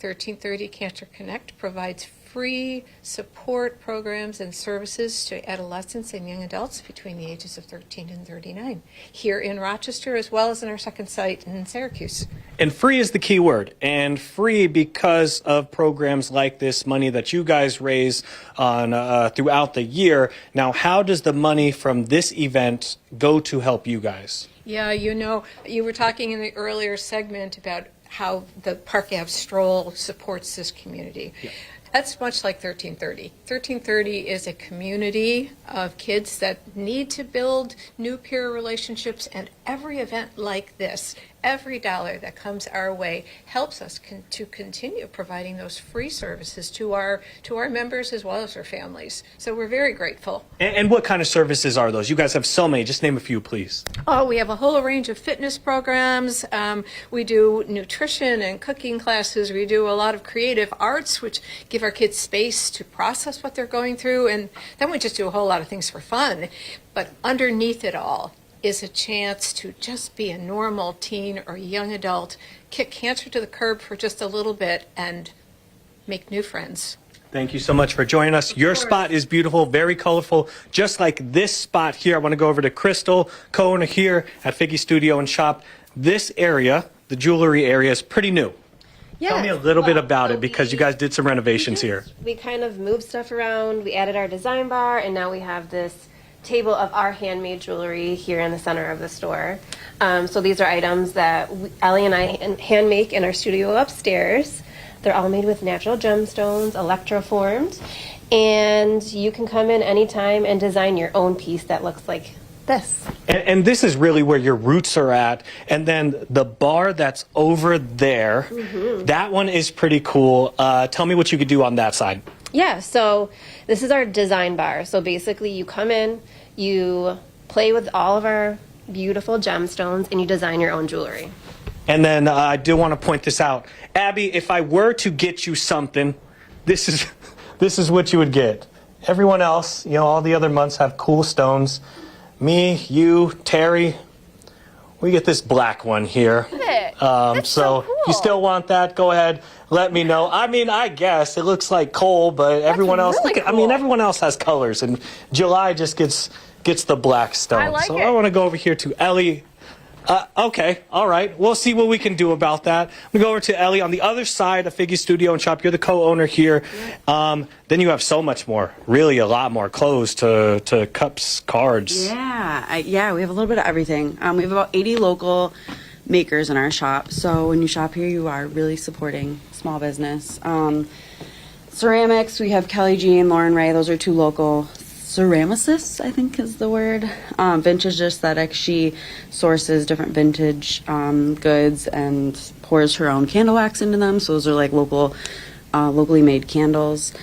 1330 Cancer Connect provides free support programs and services to adolescents and young adults between the ages of 13 and 39 here in Rochester, as well as in our second site in Syracuse. And free is the key word, and free because of programs like this, money that you guys raise on throughout the year. Now, how does the money from this event go to help you guys? Yeah, you know, you were talking in the earlier segment about how the Park Ave Stroll supports this community. Yeah. That's much like 1330. 1330 is a community of kids that need to build new peer relationships, and every event like this, every dollar that comes our way helps us to continue providing those free services to our members as well as our families. So we're very grateful. And what kind of services are those? You guys have so many. Just name a few, please. Oh, we have a whole range of fitness programs. We do nutrition and cooking classes. We do a lot of creative arts, which give our kids space to process what they're going through. And then we just do a whole lot of things for fun. But underneath it all is a chance to just be a normal teen or young adult, kick cancer to the curb for just a little bit, and make new friends. Thank you so much for joining us. Your spot is beautiful, very colorful, just like this spot here. I want to go over to Crystal, co-owner here at Figgy Studio and Shop. This area, the jewelry area, is pretty new. Yeah. Tell me a little bit about it, because you guys did some renovations here. We kind of moved stuff around. We added our design bar, and now we have this table of our handmade jewelry here in the center of the store. So these are items that Ellie and I hand make in our studio upstairs. They're all made with natural gemstones, electroformed, and you can come in anytime and design your own piece that looks like this. And this is really where your roots are at. And then the bar that's over there, that one is pretty cool. Tell me what you could do on that side. Yeah, so this is our design bar. So basically you come in, you play with all of our beautiful gemstones, and you design your own jewelry. And then I do want to point this out. Abby, if I were to get you something, this is what you would get. Everyone else, you know, all the other months have cool stones. Me, you, Terry, we get this black one here. So cool. if you still want that, go ahead, let me know. I mean, I guess it looks like coal, but everyone else, really I mean, everyone else has colors, and July just gets the black stone. I like so it. I want to go over here to Ellie. Okay, all right. We'll see what we can do about that. I'm going to go over to Ellie on the other side of Figgy Studio and Shop. You're the co-owner here. Then you have so much more, really a lot more, clothes to cups, cards. Yeah, we have a little bit of everything. We have about 80 local makers in our shop. So when you shop here, you are really supporting small business. Ceramics, we have Kelley G and Lauren Ray. Those are 2 local ceramicists, I think is the word. Vintage Aesthetics, she sources different vintage goods and pours her own candle wax into them. So those are like locally made candles.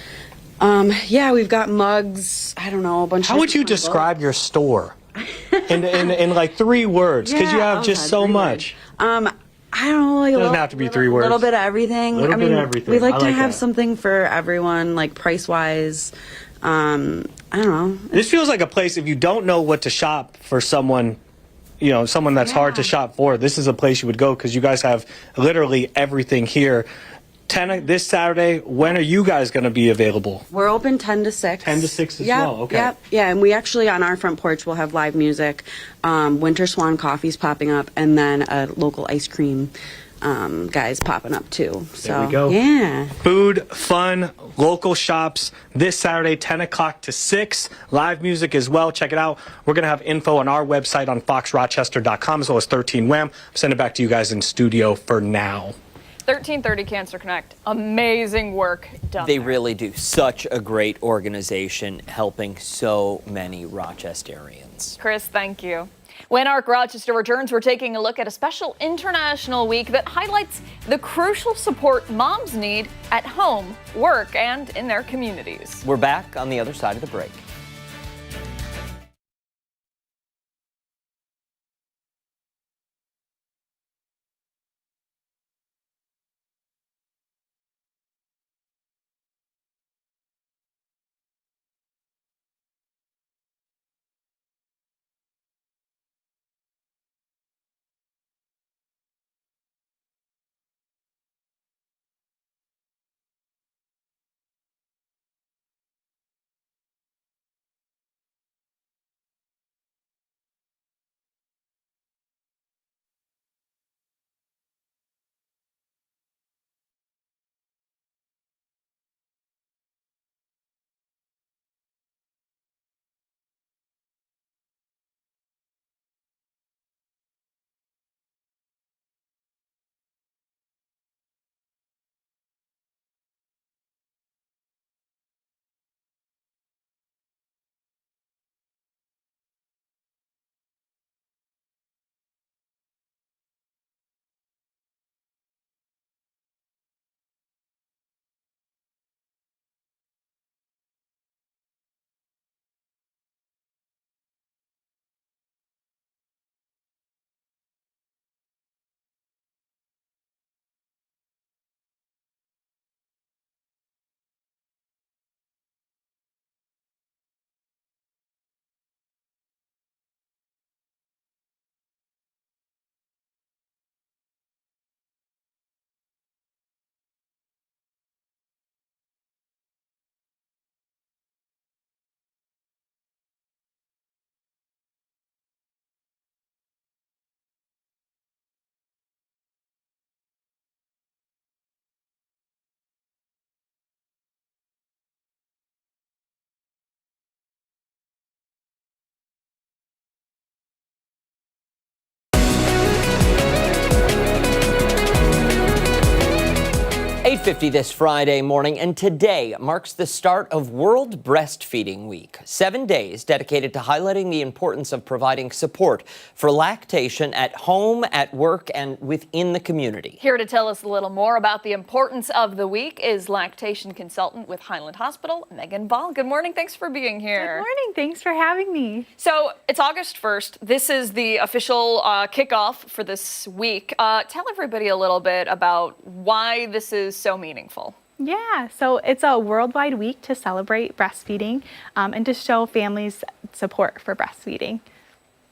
Yeah, we've got mugs. I don't know, a bunch. How would you describe your store in like 3 words? Because you have just so much. I don't know. Like doesn't have to be 3 words. A little bit of everything. Little bit of everything. We like to like have that. something for everyone, like price wise. I don't know. This feels like a place, if you don't know what to shop for someone, you know, someone that's hard to shop for, this is a place you would go, because you guys have literally everything here. this Saturday. When are you guys going to be available? We're open 10 to 6. 10 to 6 as Yep, well. Okay. Yep. Yeah, and we actually, on our front porch, will have live music, Winter Swan coffees popping up, and then a local ice cream guys popping up too. So, There we go. Yeah. Food, fun, local shops this Saturday, 10 o'clock to 6. Live music as well. Check it out. We're going to have info on our website on foxrochester.com as well as 13 Wham. I'll send it back to you guys in studio for now. 1330 Cancer Connect. Amazing work done. They there. really do. Such a great organization helping so many Rochesterians. Chris, thank you. When Arc Rochester returns, we're taking a look at a special international week that highlights the crucial support moms need at home, work, and in their communities. We're back on the other side of the break. .50 this Friday morning, and today marks the start of World Breastfeeding Week. 7 days dedicated to highlighting the importance of providing support for lactation at home, at work, and within the community. Here to tell us a little more about the importance of the week is lactation consultant with Highland Hospital, Megan Ball. Good morning. Thanks for being here. Good morning. Thanks for having me. So it's August 1st. This is the official kickoff for this week. Tell everybody a little bit about why this is so meaningful. Yeah, so it's a worldwide week to celebrate breastfeeding and to show families support for breastfeeding.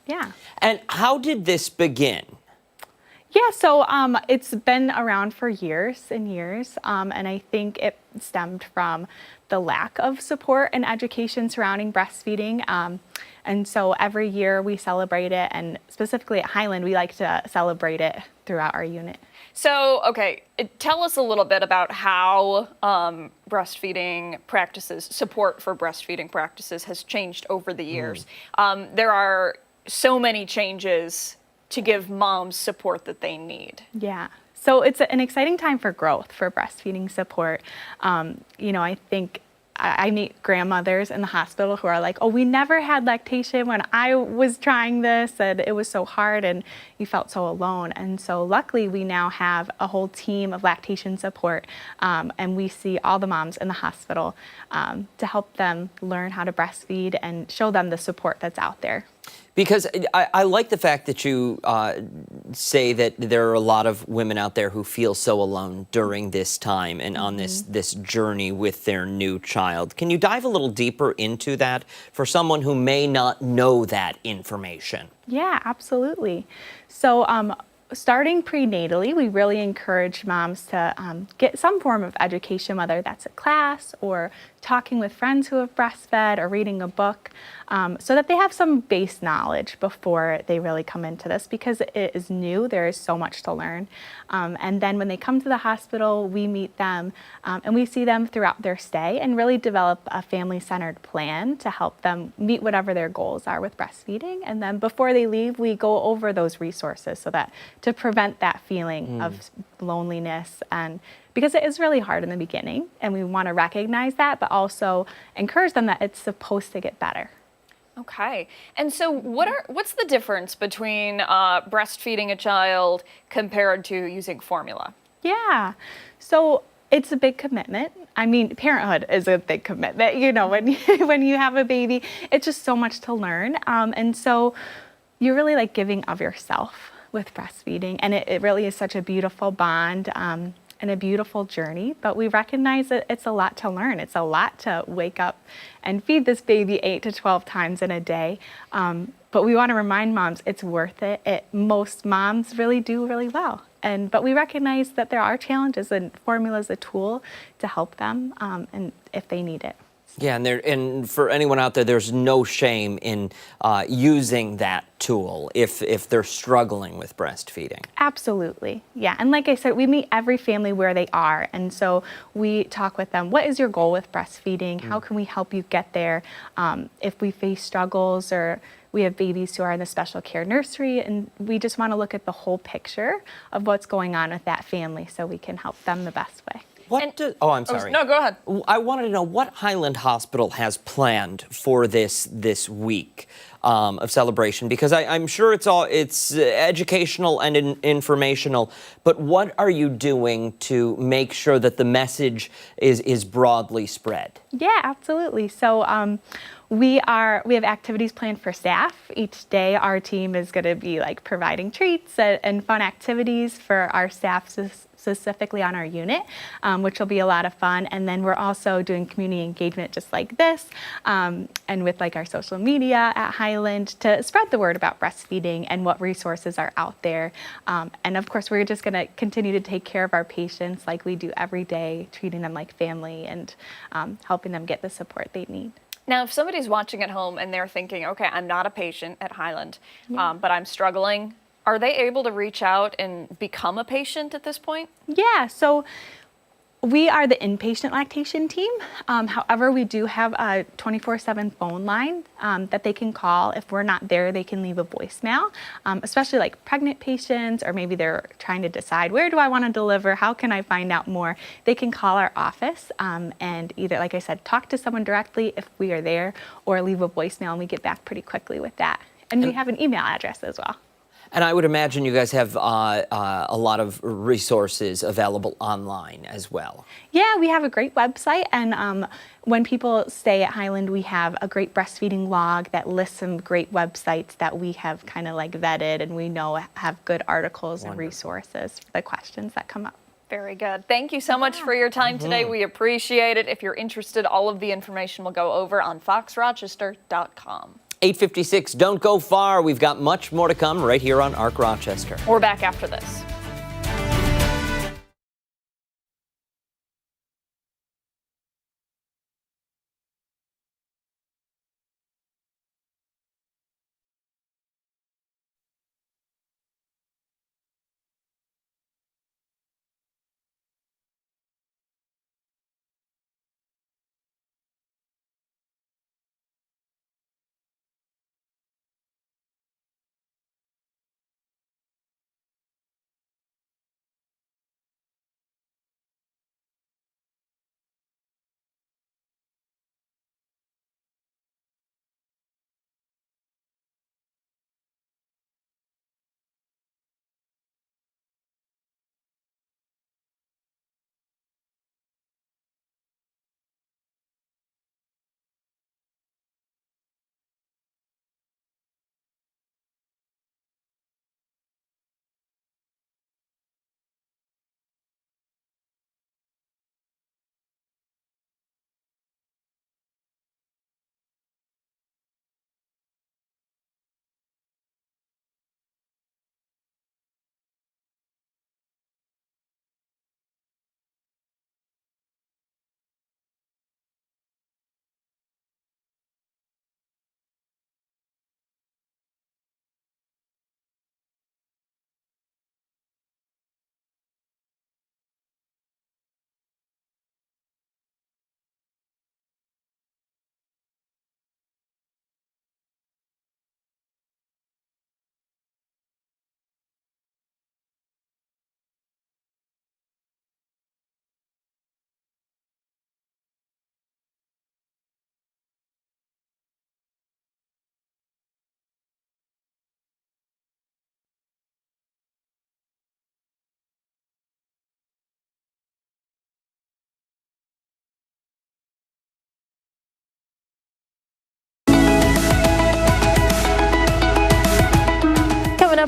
Yeah. And how did this begin? Yeah, so it's been around for years and years, and I think it stemmed from the lack of support and education surrounding breastfeeding. And so every year we celebrate it, and specifically at Highland, we like to celebrate it throughout our unit. So, okay, tell us a little bit about how breastfeeding practices, support for breastfeeding practices has changed over the years. There are so many changes to give moms support that they need. Yeah. So it's an exciting time for growth for breastfeeding support. You know, I think I meet grandmothers in the hospital who are like, oh, we never had lactation when I was trying this, and it was so hard and you felt so alone. And so luckily we now have a whole team of lactation support, and we see all the moms in the hospital to help them learn how to breastfeed and show them the support that's out there. Because I like the fact that you say that there are a lot of women out there who feel so alone during this time and on this journey with their new child. Can you dive a little deeper into that for someone who may not know that information? Yeah, absolutely. So starting prenatally, we really encourage moms to get some form of education, whether that's a class or talking with friends who have breastfed or reading a book, so that they have some base knowledge before they really come into this, because it is new. There is so much to learn. And then when they come to the hospital, we meet them and we see them throughout their stay and really develop a family-centered plan to help them meet whatever their goals are with breastfeeding. And then before they leave, we go over those resources so that to prevent that feeling of loneliness, and because it is really hard in the beginning, and we want to recognize that, but also encourage them that it's supposed to get better. Okay. And so what's the difference between breastfeeding a child compared to using formula? Yeah. So it's a big commitment. I mean, parenthood is a big commitment. You know, when you have a baby, it's just so much to learn. And so you're really like giving of yourself with breastfeeding. And it really is such a beautiful bond and a beautiful journey. But we recognize that it's a lot to learn. It's a lot to wake up and feed this baby 8 to 12 times in a day. But we want to remind moms it's worth it. Most moms really do really well. But we recognize that there are challenges, and formula is a tool to help them and if they need it. Yeah, and for anyone out there, there's no shame in using that tool if they're struggling with breastfeeding. Absolutely, yeah. And like I said, we meet every family where they are, and so we talk with them. What is your goal with breastfeeding? How can we help you get there? If we face struggles, or we have babies who are in the special care nursery, and we just want to look at the whole picture of what's going on with that family so we can help them the best way. I'm sorry. No, go ahead. I wanted to know what Highland Hospital has planned for this week of celebration, because I'm sure it's educational and informational, but what are you doing to make sure that the message is broadly spread? Yeah, absolutely. So we have activities planned for staff. Each day our team is going to be like providing treats and fun activities for our staff, specifically on our unit, which will be a lot of fun. And then we're also doing community engagement just like this, and with like our social media at Highland to spread the word about breastfeeding and what resources are out there. And of course, we're just going to continue to take care of our patients like we do every day, treating them like family and helping them get the support they need. Now, if somebody's watching at home and they're thinking, okay, I'm not a patient at Highland, but I'm struggling, are they able to reach out and become a patient at this point? Yeah, so we are the inpatient lactation team. However, we do have a 24/7 phone line that they can call. If we're not there, they can leave a voicemail, especially like pregnant patients, or maybe they're trying to decide, where do I want to deliver? How can I find out more? They can call our office and either, like I said, talk to someone directly if we are there, or leave a voicemail, and we get back pretty quickly with that. And we have an email address as well. And I would imagine you guys have a lot of resources available online as well. Yeah, we have a great website, and when people stay at Highland, we have a great breastfeeding log that lists some great websites that we have kind of like vetted and we know have good articles and resources for the questions that come up. Very good. Thank you so much for your time today. We appreciate it. If you're interested, all of the information will go over on foxrochester.com. 8:56, don't go far. We've got much more to come right here on Arc Rochester. We're back after this.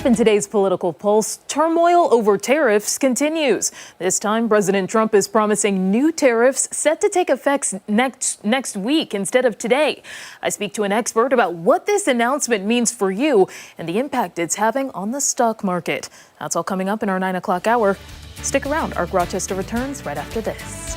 up in today's political pulse, turmoil over tariffs continues. This time, President Trump is promising new tariffs set to take effect next week instead of today. I speak to an expert about what this announcement means for you and the impact it's having on the stock market. That's all coming up in our 9 o'clock hour. Stick around. Ark Rochester returns right after this.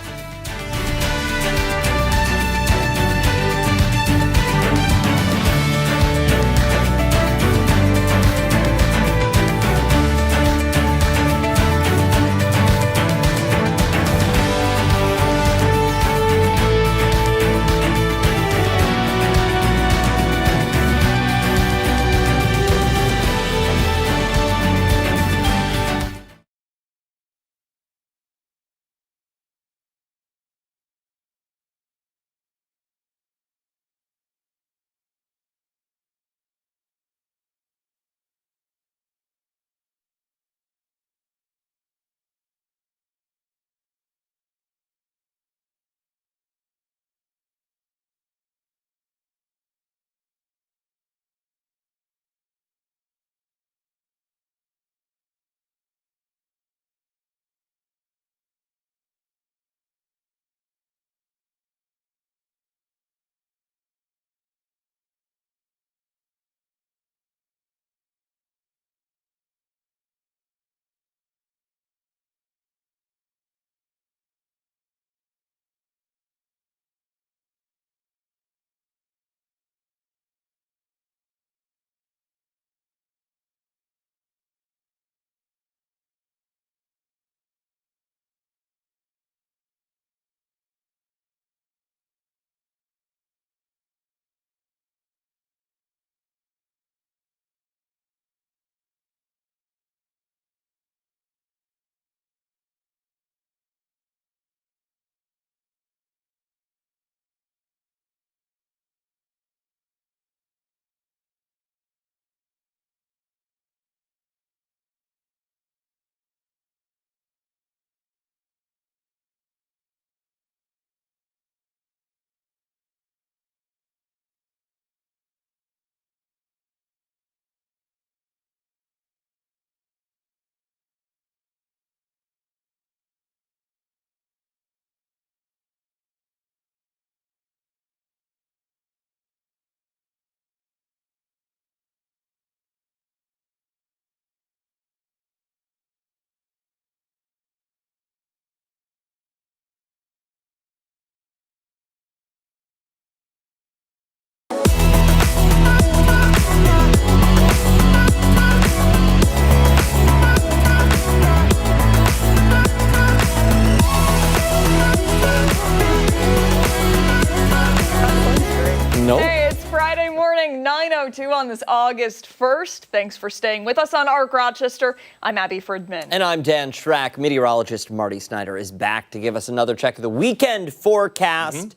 Nope. Hey, it's Friday morning, 9:02 on this August 1st. Thanks for staying with us on Ark Rochester. I'm Abby Fridmann. And I'm Dan Schrack. Meteorologist Marty Snyder is back to give us another check of the weekend forecast.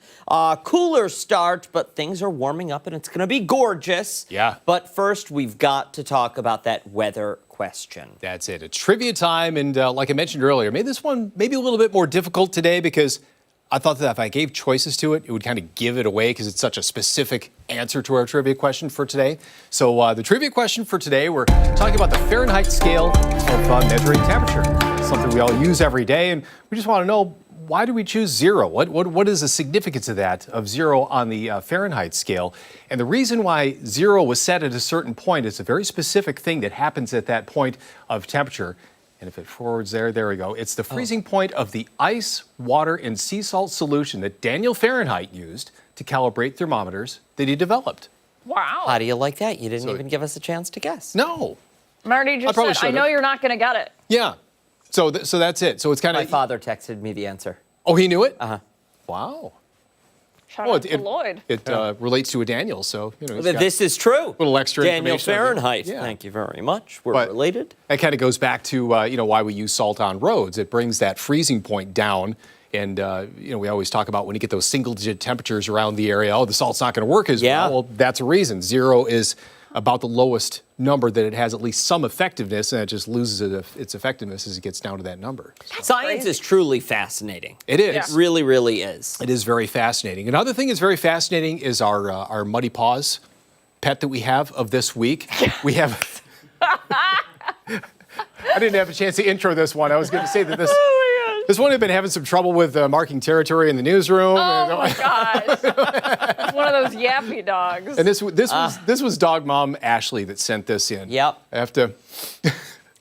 Cooler start, but things are warming up and it's going to be gorgeous. Yeah. But first, we've got to talk about that weather question. That's it. It's trivia time. And like I mentioned earlier, made this one maybe a little bit more difficult today because I thought that if I gave choices to it, it would kind of give it away because it's such a specific answer to our trivia question for today. So the trivia question for today, we're talking about the Fahrenheit scale of measuring temperature. Something we all use every day, and we just want to know, why do we choose 0? What is the significance of that, of 0 on the Fahrenheit scale? And the reason why 0 was set at a certain point is a very specific thing that happens at that point of temperature. And if it forwards there we go. It's the freezing point of the ice, water, and sea salt solution that Daniel Fahrenheit used to calibrate thermometers that he developed. Wow. How do you like that? You didn't even give us a chance to guess. No. Marty just said, I know you're not going to get it. Yeah. So that's it. So it's kind of... My father texted me the answer. Oh, he knew it? Uh-huh. Wow. Shout out to Lloyd. It relates to a Daniel, so, you know. he's got This is true. a little extra Daniel information on there. Fahrenheit. Yeah. Thank you very much. We're But related. That kind of goes back to, why we use salt on roads. It brings that freezing point down. And, we always talk about when you get those single-digit temperatures around the area, the salt's not going to work as well. Well, that's a reason. 0 is about the lowest number that it has at least some effectiveness, and it just loses its effectiveness as it gets down to that number. So. Science is truly fascinating. It is. It really, really is. It is very fascinating. Another thing that's very fascinating is our Muddy Paws pet that we have of this week. We have I didn't have a chance to intro this one. I was going to say that this one had been having some trouble with marking territory in the newsroom. Oh my gosh. It's one of those yappy dogs. And this was dog mom Ashley that sent this in. Yep. I have to.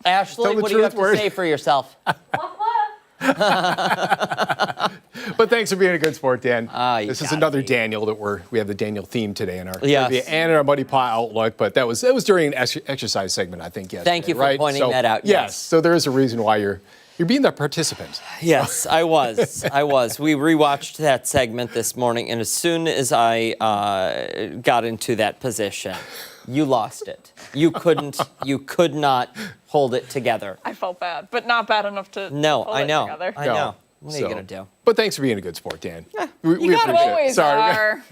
Ashley, what do you have to say for yourself? But thanks for being a good sport, Dan. This is another Daniel that we have the Daniel theme today in our Yes. trivia and in our Muddy Pot Outlook. But that was during an exercise segment, I think. Yesterday, Thank you for right? pointing that out. Yes. So there is a reason why you're being the participant. Yes, I was. We rewatched that segment this morning, and as soon as I got into that position, you lost it. You could not hold it together. I felt bad, but not bad enough to No, pull I it know. together. I know. What are you going to do? But thanks for being a good sport, Dan. You guys always are.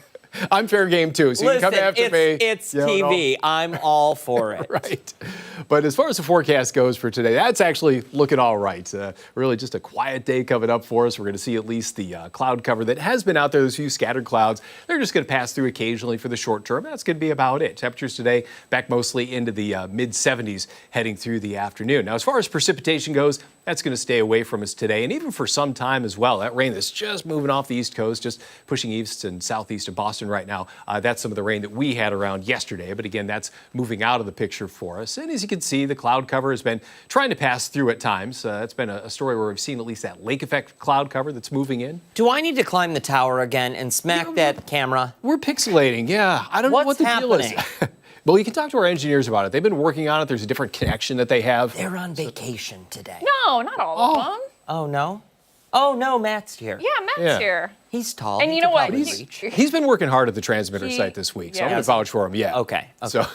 I'm fair game, too, so you can come after me. It's You know, TV. I'm all for it. Right. But as far as the forecast goes for today, that's actually looking all right. Really just a quiet day coming up for us. We're going to see at least the cloud cover that has been out there. There's a few scattered clouds. They're just going to pass through occasionally for the short term. That's going to be about it. Temperatures today back mostly into the mid-70s heading through the afternoon. Now, as far as precipitation goes, that's going to stay away from us today and even for some time as well. That rain that's just moving off the East Coast, just pushing east and southeast of Boston right now. That's some of the rain that we had around yesterday. But again, that's moving out of the picture for us. And as you can see, the cloud cover has been trying to pass through at times. It's been a story where we've seen at least that lake effect cloud cover that's moving in. Do I need to climb the tower again and smack that camera? We're pixelating, yeah. I don't know what the deal is. Well, you can talk to our engineers about it. They've been working on it. There's a different connection that they have. They're on vacation today. No, not all of them. Oh, no? Oh, no, Matt's here. Yeah, Matt's here. He's tall. And He you know could what? probably reach. He's been working hard at the transmitter site this week, so I'm going to vouch for him. Yeah. Okay. So,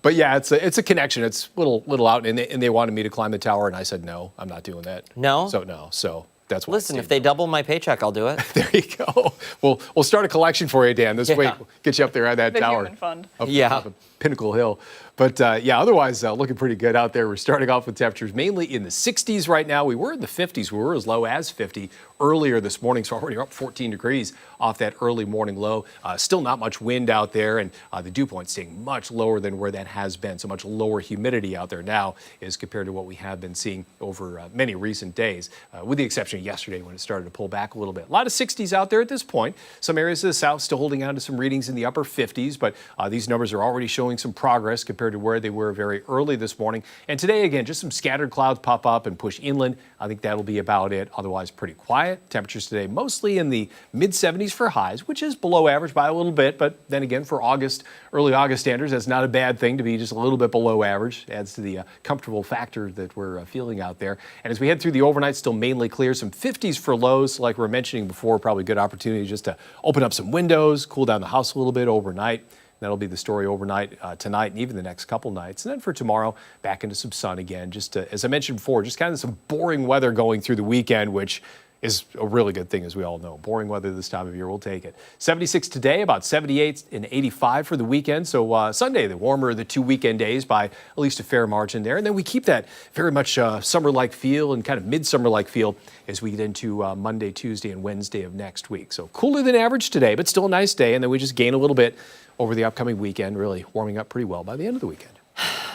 but yeah, it's a connection. It's a little out, and they wanted me to climb the tower, and I said no, I'm not doing that. No? So that's why. Listen, if they double my paycheck, I'll do it. There you go. We'll start a collection for you, Dan. This week, we'll get you up there on that The tower. human fund. Up Yeah. Pinnacle Hill. But yeah, otherwise looking pretty good out there. We're starting off with temperatures mainly in the 60s right now. We were in the 50s. We were as low as 50 earlier this morning, so already up 14 degrees off that early morning low. Still not much wind out there, and the dew point staying much lower than where that has been. So much lower humidity out there now as compared to what we have been seeing over many recent days, with the exception of yesterday when it started to pull back a little bit. A lot of 60s out there at this point. Some areas of the south still holding on to some readings in the upper 50s, but these numbers are already showing some progress compared to where they were very early this morning. And today, again, just some scattered clouds pop up and push inland. I think that'll be about it. Otherwise, pretty quiet. Temperatures today mostly in the mid-70s for highs, which is below average by a little bit. But then again, for August, early August standards, that's not a bad thing to be just a little bit below average. Adds to the comfortable factor that we're feeling out there. And as we head through the overnight, still mainly clear. Some 50s for lows, like we were mentioning before. Probably a good opportunity just to open up some windows, cool down the house a little bit overnight. That'll be the story overnight, tonight, and even the next couple nights. And then for tomorrow, back into some sun again. Just as I mentioned before, just kind of some boring weather going through the weekend, which is a really good thing, as we all know. Boring weather this time of year, we'll take it. 76 today, about 78 and 85 for the weekend. So Sunday, the warmer of the 2 weekend days by at least a fair margin there. And then we keep that very much summer-like feel and kind of midsummer-like feel as we get into Monday, Tuesday, and Wednesday of next week. So cooler than average today, but still a nice day. And then we just gain a little bit over the upcoming weekend, really warming up pretty well by the end of the weekend.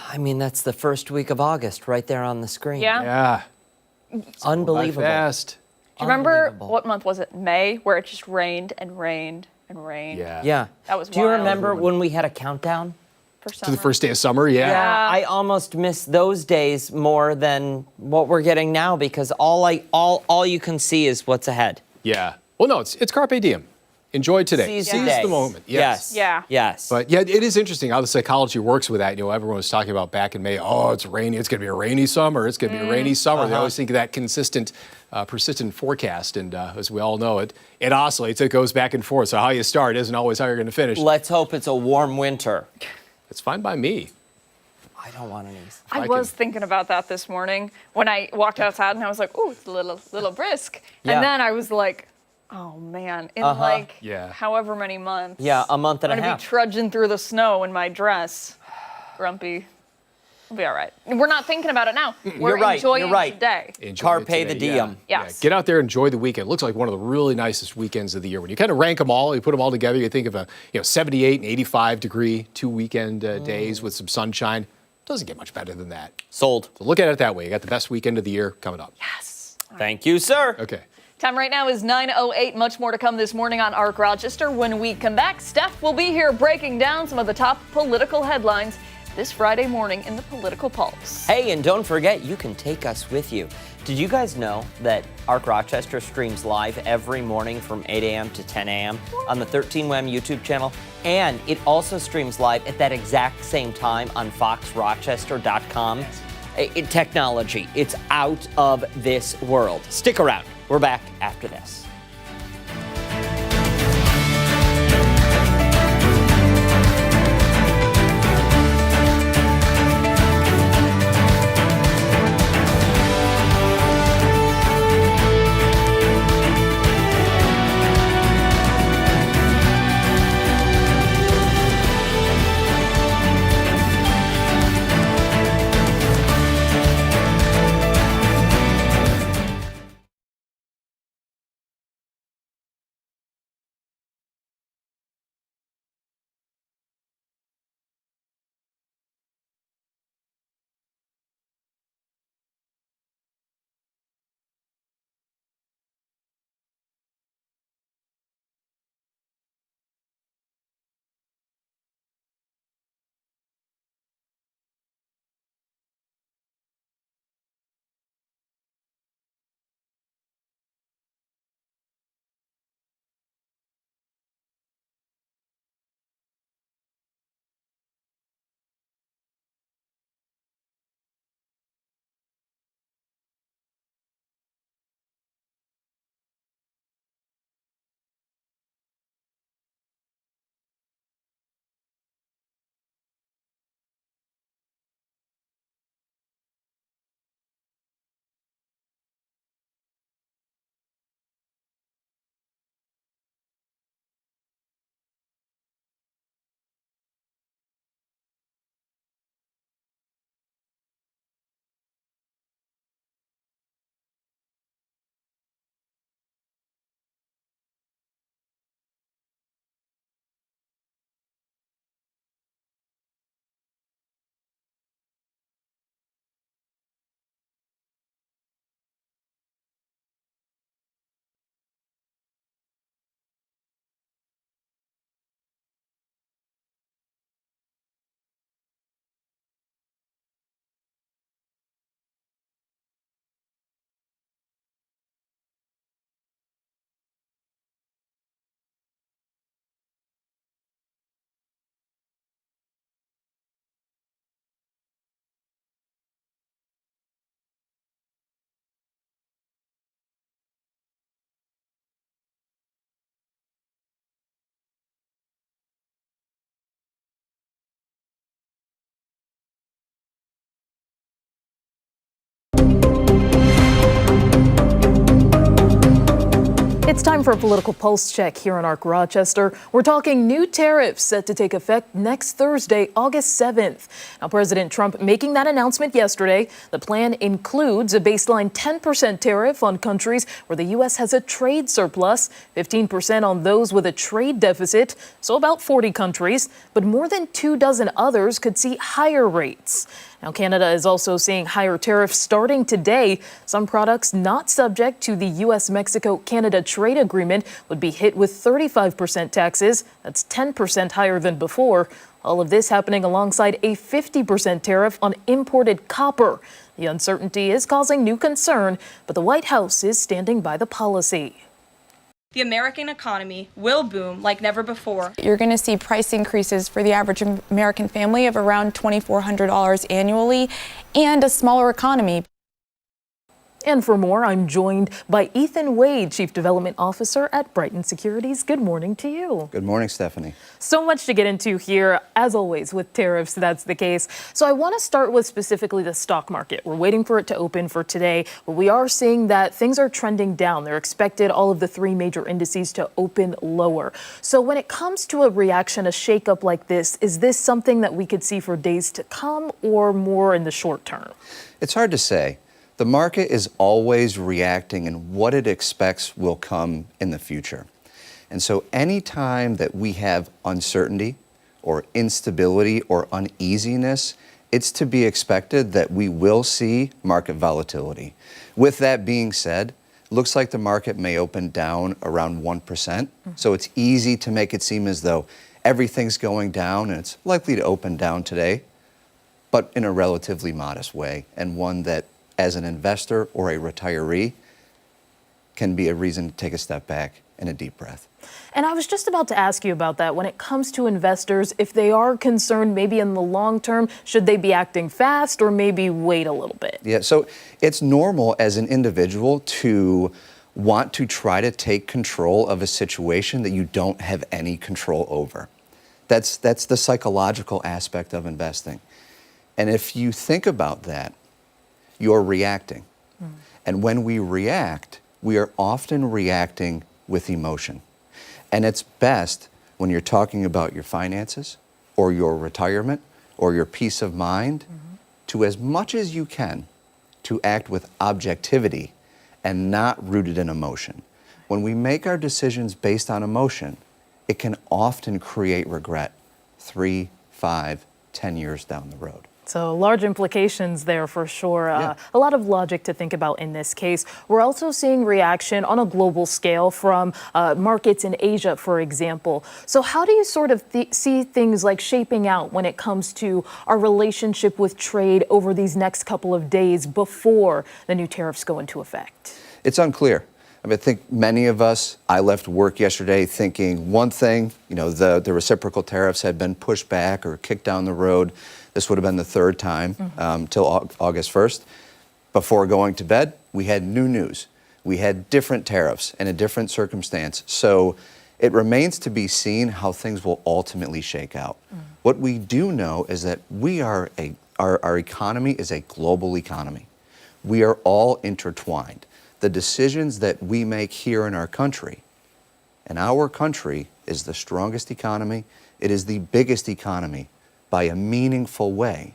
I mean, that's the first week of August right there on the screen. Yeah. Unbelievable. Fast. Do you remember what month was it? May, where it just rained and rained and rained. Yeah. That was Do you wild. remember when we had a countdown? For To summer. the first day of summer, yeah. I almost miss those days more than what we're getting now because all you can see is what's ahead. Yeah. Well, no, it's Carpe Diem. Enjoy today. Seize Seize the the day. moment. Yes. Yeah. Yes. But yeah, it is interesting how the psychology works with that. You know, everyone was talking about back in May, oh, it's rainy, it's going to be a rainy summer, it's going to be a rainy summer. They always think of that consistent, persistent forecast. And as we all know, it oscillates, it goes back and forth. So how you start isn't always how you're going to finish. Let's hope it's a warm winter. It's fine by me. I don't want any. I was thinking about that this morning when I walked outside and I was like, ooh, it's a little brisk. Yeah. And then I was like, oh man, in however many months. Yeah, a month and a I'm gonna half. be trudging through the snow in my dress. Grumpy. We'll be all right. We're not thinking about it now. We're enjoying today. Enjoy Carpe it the today, diem. Yeah. Yes. Get out there, enjoy the weekend. It looks like one of the really nicest weekends of the year. When you kind of rank them all, you put them all together, you think of 78 and 85 degree 2 weekend days with some sunshine. Doesn't get much better than that. Sold. So look at it that way. You got the best weekend of the year coming up. Yes. Thank you, sir. Okay. Time right now is 9:08. Much more to come this morning on Arc Rochester. When we come back, Steph will be here breaking down some of the top political headlines this Friday morning in the Political Pulse. Hey, and don't forget, you can take us with you. Did you guys know that Arc Rochester streams live every morning from 8 a.m. to 10 a.m. on the 13WEM YouTube channel? And it also streams live at that exact same time on foxrochester.com. Technology, it's out of this world. Stick around. We're back after this. It's time for a political pulse check here on Arc Rochester. We're talking new tariffs set to take effect next Thursday, August 7th. Now, President Trump making that announcement yesterday. The plan includes a baseline 10% tariff on countries where the U.S. has a trade surplus, 15% on those with a trade deficit, so about 40 countries, but more than 24 others could see higher rates. Now, Canada is also seeing higher tariffs starting today. Some products not subject to the U.S.-Mexico-Canada trade agreement would be hit with 35% taxes. That's 10% higher than before. All of this happening alongside a 50% tariff on imported copper. The uncertainty is causing new concern, but the White House is standing by the policy. The American economy will boom like never before. You're going to see price increases for the average American family of around $2,400 annually and a smaller economy. And for more, I'm joined by Ethan Wade, Chief Development Officer at Brighton Securities. Good morning to you. Good morning, Stephannie. So much to get into here, as always, with tariffs, that's the case. So I want to start with specifically the stock market. We're waiting for it to open for today, but we are seeing that things are trending down. They're expected all of the three major indices to open lower. So when it comes to a reaction, a shakeup like this, is this something that we could see for days to come or more in the short term? It's hard to say. The market is always reacting and what it expects will come in the future. And so any time that we have uncertainty or instability or uneasiness it's to be expected that we will see market volatility. With that being said, looks like the market may open down around 1%. So it's easy to make it seem as though everything's going down, and it's likely to open down today, but in a relatively modest way, and one that, as an investor or a retiree, can be a reason to take a step back and a deep breath. And I was just about to ask you about that. When it comes to investors, if they are concerned maybe in the long term, should they be acting fast or maybe wait a little bit? Yeah, so it's normal as an individual to want to try to take control of a situation that you don't have any control over. That's the psychological aspect of investing. And if you think about that, you're reacting. And when we react, we are often reacting with emotion. And it's best when you're talking about your finances or your retirement or your peace of mind to, as much as you can, to act with objectivity and not rooted in emotion. When we make our decisions based on emotion, it can often create regret 3, 5, 10 years down the road. So large implications there for sure. Yeah. A lot of logic to think about in this case. We're also seeing reaction on a global scale from markets in Asia, for example. So how do you sort of see things like shaping out when it comes to our relationship with trade over these next couple of days before the new tariffs go into effect? It's unclear. I mean, I think many of us, I left work yesterday thinking one thing, the reciprocal tariffs had been pushed back or kicked down the road. This would have been the third time till August 1st. Before going to bed, we had new news. We had different tariffs and a different circumstance. So it remains to be seen how things will ultimately shake out. What we do know is that our economy is a global economy. We are all intertwined. The decisions that we make here in our country, and our country is the strongest economy, it is the biggest economy by a meaningful way,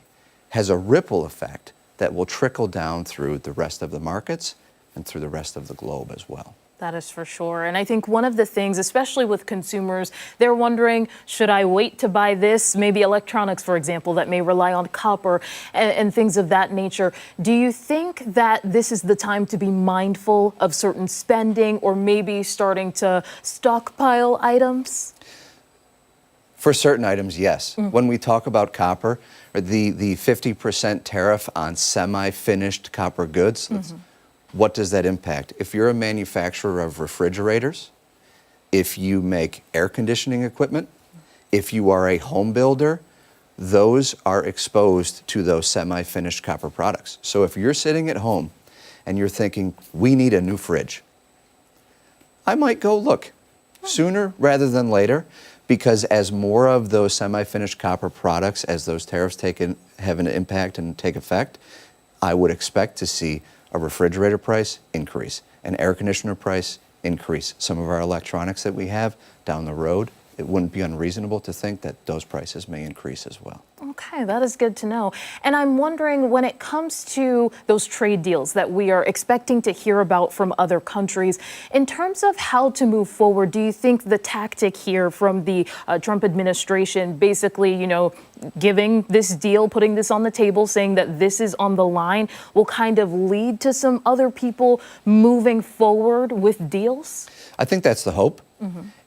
has a ripple effect that will trickle down through the rest of the markets and through the rest of the globe as well. That is for sure. And I think one of the things, especially with consumers, they're wondering, should I wait to buy this? Maybe electronics, for example, that may rely on copper and things of that nature. Do you think that this is the time to be mindful of certain spending or maybe starting to stockpile items? For certain items, yes. When we talk about copper, the 50% tariff on semi-finished copper goods, what does that impact? If you're a manufacturer of refrigerators, if you make air conditioning equipment, if you are a home builder, those are exposed to those semi-finished copper products. So if you're sitting at home and you're thinking, we need a new fridge, I might go look sooner rather than later, because as more of those semi-finished copper products, as those tariffs have an impact and take effect, I would expect to see a refrigerator price increase, an air conditioner price increase. Some of our electronics that we have down the road, it wouldn't be unreasonable to think that those prices may increase as well. Okay, that is good to know. And I'm wondering, when it comes to those trade deals that we are expecting to hear about from other countries, in terms of how to move forward, do you think the tactic here from the Trump administration, basically, giving this deal, putting this on the table, saying that this is on the line, will kind of lead to some other people moving forward with deals? I think that's the hope.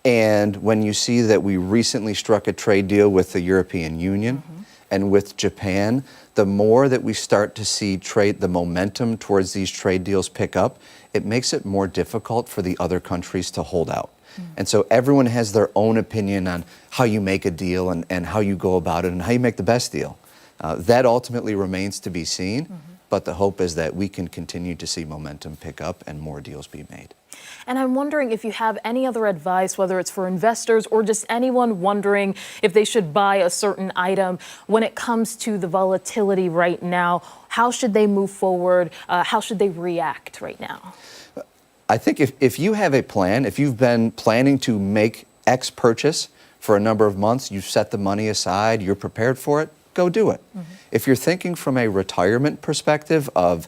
And when you see that we recently struck a trade deal with the European Union and with Japan, the more that we start to see the momentum towards these trade deals pick up, it makes it more difficult for the other countries to hold out. And so everyone has their own opinion on how you make a deal and how you go about it and how you make the best deal. That ultimately remains to be seen, but the hope is that we can continue to see momentum pick up and more deals be made. And I'm wondering if you have any other advice, whether it's for investors or just anyone wondering if they should buy a certain item when it comes to the volatility right now. How should they move forward? How should they react right now? I think if you have a plan, if you've been planning to make X purchase for a number of months, you've set the money aside, you're prepared for it, go do it. If you're thinking from a retirement perspective of,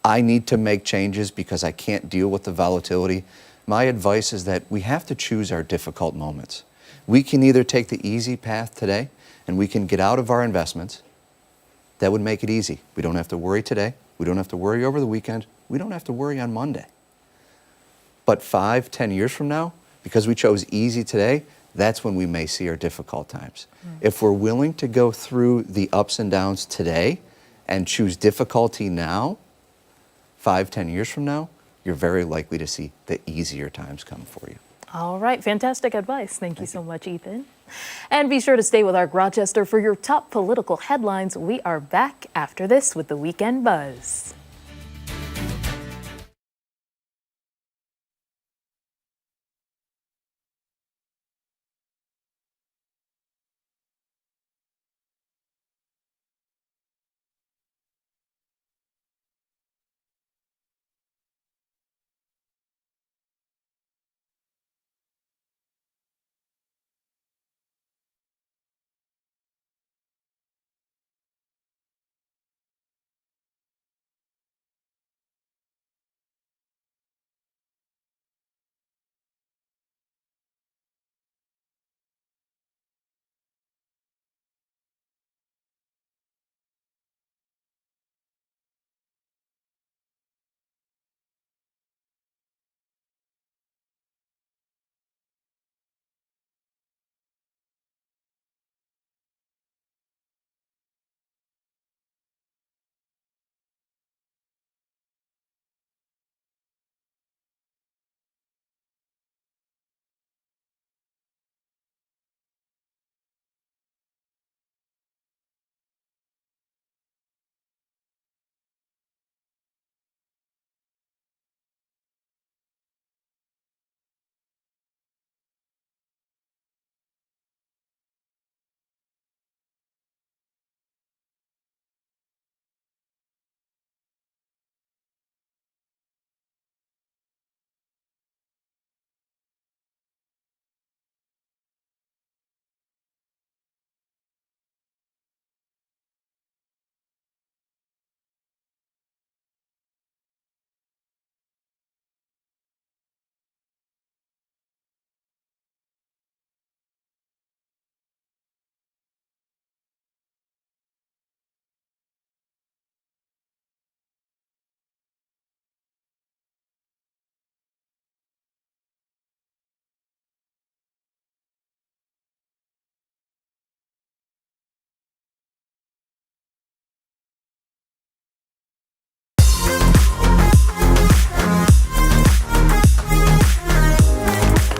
I need to make changes because I can't deal with the volatility, my advice is that we have to choose our difficult moments. We can either take the easy path today and we can get out of our investments That would make it easy. We don't have to worry today. We don't have to worry over the weekend. We don't have to worry on Monday. But 5, 10 years from now, because we chose easy today, that's when we may see our difficult times. If we're willing to go through the ups and downs today and choose difficulty now, 5, 10 years from now, you're very likely to see the easier times come for you. All right, fantastic advice. Thank you so much, Ethan. And be sure to stay with Arc Rochester for your top political headlines. We are back after this with the Weekend Buzz.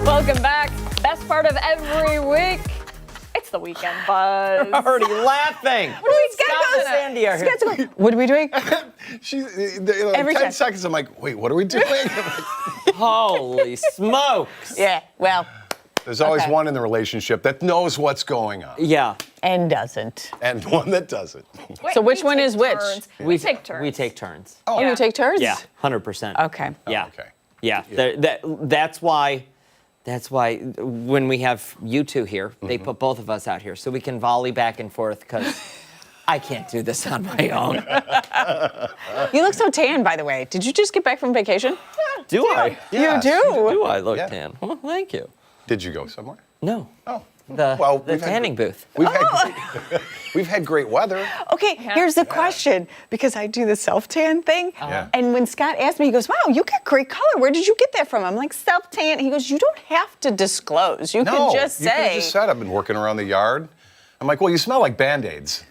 Welcome back. Best part of every week. It's the Weekend Buzz. Already laughing. What are we Scott and Sandy are here. What are we doing? Every 10 seconds, I'm like, wait, what are we doing? Holy smokes. Yeah, well. There's always Okay. one in the relationship that knows what's going on. Yeah. And doesn't. And one that doesn't. Wait, So which we one take is which? turns. We take turns. We take turns. Oh, you take turns? Yeah, 100%. Okay. Yeah. Okay. Yeah. That's why when we have you two here, they put both of us out here so we can volley back and forth because I can't do this on my own. You look so tan, by the way. Did you just get back from vacation? Do I? Yes. You do? Do I look Yeah. tan? Well, thank you. Did you go somewhere? No. Oh. The we've had- tanning booth. We've had great weather. Okay, here's the question, because I do the self-tan thing. Yeah. And when Scott asked me, he goes, wow, you got great color. Where did you get that from? I'm like, self-tan. He goes, you don't have to disclose. You can just you could say. have just said I've been working around the yard. I'm like, well, you smell like Band-Aids.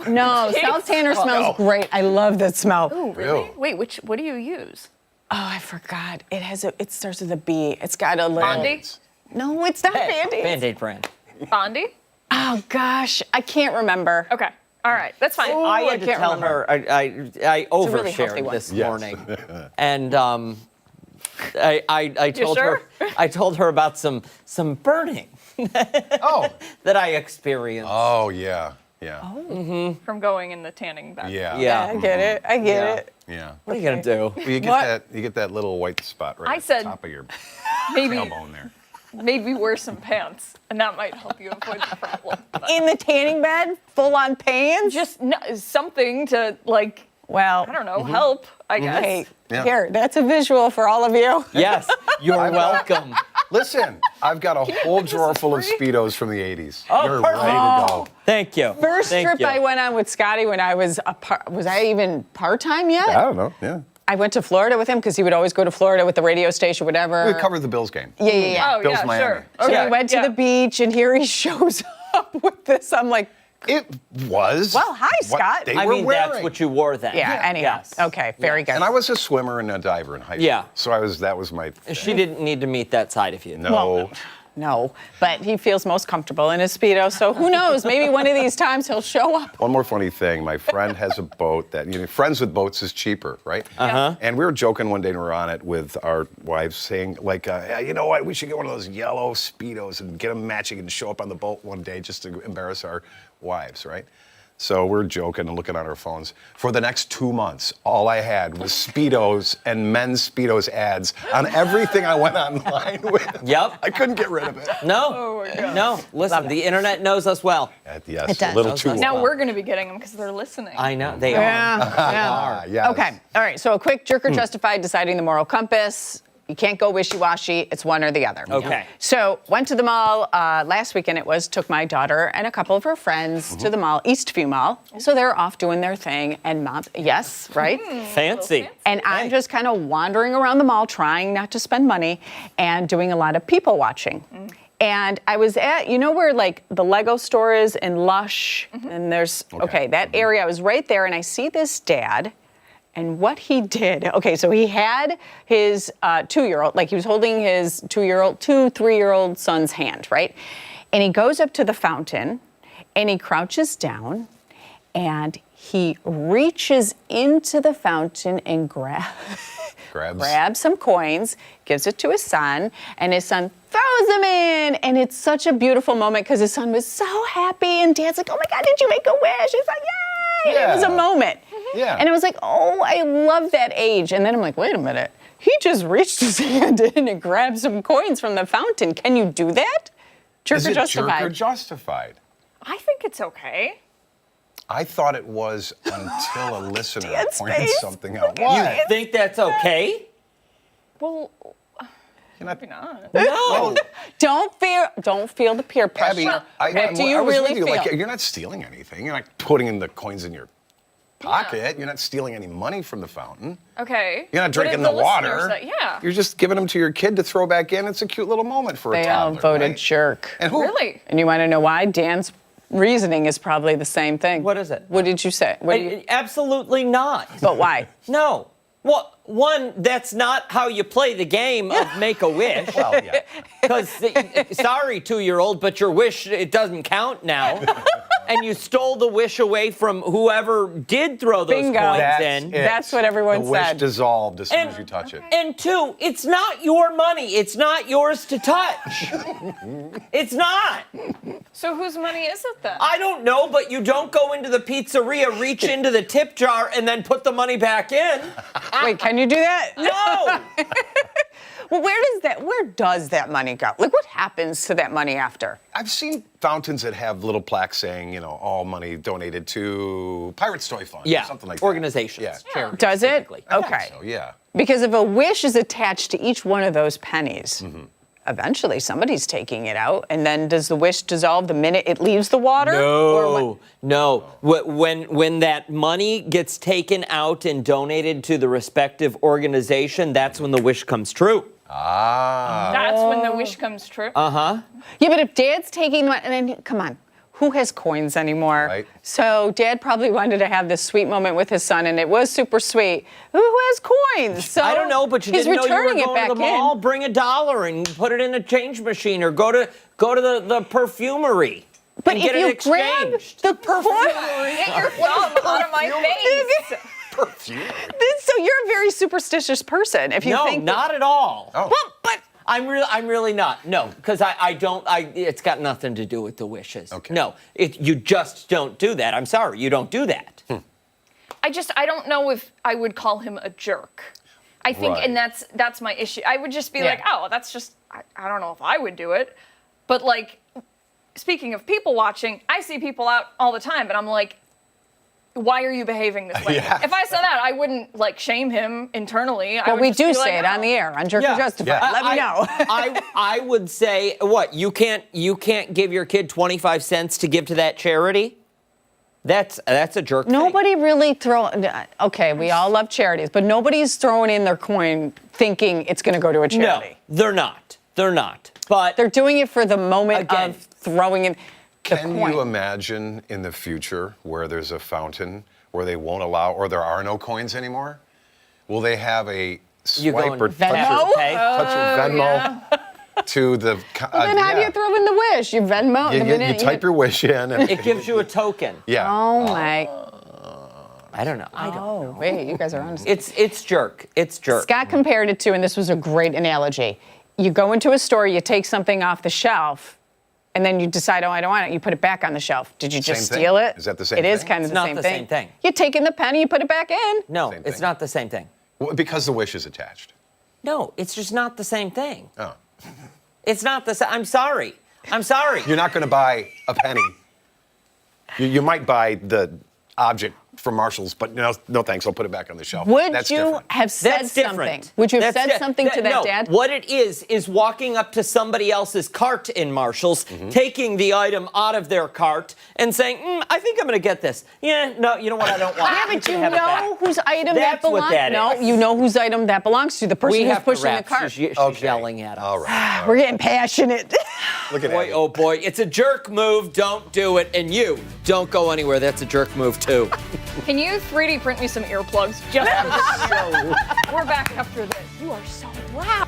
No, self-tanner smells great. I love that smell. Oh, really? Wait, what do you use? Oh, I forgot. It starts with a B. It's got a little. Bondi? No, it's not Band-Aids. Band-Aid brand. Bondi? Oh gosh, I can't remember. Okay. All right. That's fine. I had to can't tell remember. her I really overshared healthy one. this Yes. morning, and I told sure? her about some burning Oh. that I experienced. Oh, yeah. Yeah. From going in the tanning bed. Yeah. Yeah. I get it. I get Yeah. it. Yeah. What are you gonna do? Well, you get that little white spot right I at said- the top of your Maybe tailbone there. maybe wear some pants, and that might help you avoid the problem. In the tanning bed, full on pants. Just something to like. Well, I don't know. Help. I guess. Hey, Yeah. here, that's a visual for all of you. Yes, you're welcome. Listen, I've got a whole drawer full of Speedos from the 80s. Oh, They're perfect. ready to go. Thank you. First Thank trip you. I went on with Scotty when I was was I even part-time yet? I don't know, yeah. I went to Florida with him because he would always go to Florida with the radio station, whatever. We covered the Bills game. Yeah. Oh, Bills, yeah, Miami. sure. So Okay. we went to the beach, and here he shows up with this. I'm like, It was. Well, hi, what Scott. They I were mean, wearing. that's what you wore then. yeah, anyhow. Yes. Okay, very good. And I was a swimmer and a diver in high school. Yeah. So that was my thing. She didn't need to meet that side of you. No. Well, no, but he feels most comfortable in his Speedo, so who knows? Maybe one of these times he'll show up. One more funny thing. My friend has a boat that, friends with boats is cheaper, right? Uh-huh. And we were joking one day when we were on it with our wives saying, like, "Yeah, you know what? We should get one of those yellow Speedos and get them matching and show up on the boat one day just to embarrass our wives, right? So we're joking and looking on our phones. For the next 2 months, all I had was Speedos and men's Speedos ads on everything I went online with. Yep. I couldn't get rid of it. No. No. Listen, the internet knows us well. Yes, It does. a little too Now well. we're going to be getting them because they're listening. I know. They are. Yeah. Yes. Okay, all right, so a quick jerk or justified deciding the moral compass. You can't go wishy-washy. It's one or the other. Okay. So went to the mall last weekend. It was took my daughter and a couple of her friends to the mall, Eastview Mall. So they're off doing their thing, and mom, yes, right. Fancy. And I'm just kind of wandering around the mall, trying not to spend money, and doing a lot of people watching. And I was at, where like the Lego store is in Lush, and there's that area. I was right there, and I see this dad. And what he did, so he had his 2-year-old, like he was holding his 3-year-old son's hand, right? And he goes up to the fountain and he crouches down and he reaches into the fountain and grabs some coins, gives it to his son, and his son throws them in. And it's such a beautiful moment because his son was so happy, and dad's like, oh my God, did you make a wish? He's like, yay! Yeah. It was a moment. Yeah. And I was like, oh, I love that age. And then I'm like, wait a minute. He just reached his hand in and grabbed some coins from the fountain. Can you do that? Jerk Is or it justified? jerk or justified? I think it's okay. I thought it was until a listener Dan's pointed face. something out. You What? think that's okay? Well, You're not- maybe not. No. Don't feel the peer pressure. Abby, What do you I was really with you. feel? Like, you're not stealing anything. You're not putting in the coins in your pocket. You're not stealing any money from the fountain. Okay. You're not What drinking did the listeners water. say? Yeah. You're just giving them to your kid to throw back in. It's a cute little moment for a They all toddler. voted right? jerk. And who? Really? And you want to know why? Dan's reasoning is probably the same thing. What is it? What did you say? What do you, Absolutely not. but why? No. Well, one, that's not how you play the game of Make-A-Wish. Well, yeah. Because, sorry, 2-year-old, but your wish, it doesn't count now. And you stole the wish away from whoever did throw those Bingo. coins That's in. it. That's what everyone the wish said. dissolved as soon as you touch it. And 2, it's not your money. It's not yours to touch. It's not. So whose money is it then? I don't know, but you don't go into the pizzeria, reach into the tip jar, and then put the money back in. Wait, can you do that? No. Well, where does that money go? Like, what happens to that money after? I've seen fountains that have little plaques saying, all money donated to Pirates Toy Fund Yeah. or something like that. Organizations. Yeah. Charities, Does it? typically. Okay. So, yeah. Because if a wish is attached to each one of those pennies, eventually somebody's taking it out, and then does the wish dissolve the minute it leaves the water? Or No. When that money gets taken out and donated to the respective organization, that's when the wish comes true. Ah. That's when the wish comes true. Uh-huh. Yeah, but if Dad's taking the money, and then come on, who has coins anymore? Right. So Dad probably wanted to have this sweet moment with his son, and it was super sweet. Who has coins? So I don't know, but you he's didn't know you were returning it going back to the mall. in. Bring $1 and put it in a change machine, or go to the perfumery. But and if get you it grab exchanged. the coin, Get your thumb out of my face. Perfume. so you're a very superstitious person. If you No, think not at all. Oh. but I'm really not. No, because it's got nothing to do with the wishes. Okay. No, you just don't do that. I'm sorry, you don't do that. I don't know if I would call him a jerk. I think, Right. and that's my issue. I would just be Yeah. like, oh, that's just, I don't know if I would do it. But like, speaking of people watching, I see people out all the time, and I'm like, why are you behaving this way? Yeah. If I saw that, I wouldn't like shame him internally. I Well, would we just do be say like, it on the air on Jerk or Justified. Yeah. Let me know. I would say, what, you can't give your kid 25 cents to give to that charity? That's a jerk thing. Nobody really okay, we all love charities, but nobody's throwing in their coin thinking it's going to go to a charity. No, they're not. They're not. But they're doing it for the moment Again, of throwing in the Can coin. you imagine in the future where there's a fountain where they won't allow, or there are no coins anymore? Will they have a You go swipe and or tap Venmo? or pay? touch your Venmo to the? Well, then how do you throw in the wish? You Venmo? You type your wish in, and It gives you a token. yeah. Oh my! I don't know. I don't know. Oh wait, you guys are on. It's jerk. It's jerk. Scott compared it to, and this was a great analogy. You go into a store, you take something off the shelf, and then you decide, oh, I don't want it. You put it back on the shelf. Did you just Same thing? steal it? Is that the same It is thing? kind of It's the not same the thing. same thing. You take in the penny, you put it back in. No, Same it's thing. not the same thing. Well, because the wish is attached. No, it's just not the same thing. Oh. It's not the same. I'm sorry. I'm sorry. You're not going to buy a penny. You might buy the object from Marshall's, but no thanks. I'll put it back on the shelf. Would That's you different. have said That's something? different. Would you have That's said something to that no, dad? What it is walking up to somebody else's cart in Marshall's, Mm-hmm. taking the item out of their cart and saying, I think I'm going to get this. Yeah, no, you know what? I don't want it. Yeah, but you can have it know back. whose item that That's what belongs. that No, is. you know whose item that belongs to. The person We who's have to pushing the wrap. cart. She's yelling at us. All right. We're getting passionate. Look at Boy, Abby. oh boy, it's a jerk move. Don't do it. And you, don't go anywhere. That's a jerk move too. Can you 3D print me some earplugs just for this show? We're back after this. You are so loud.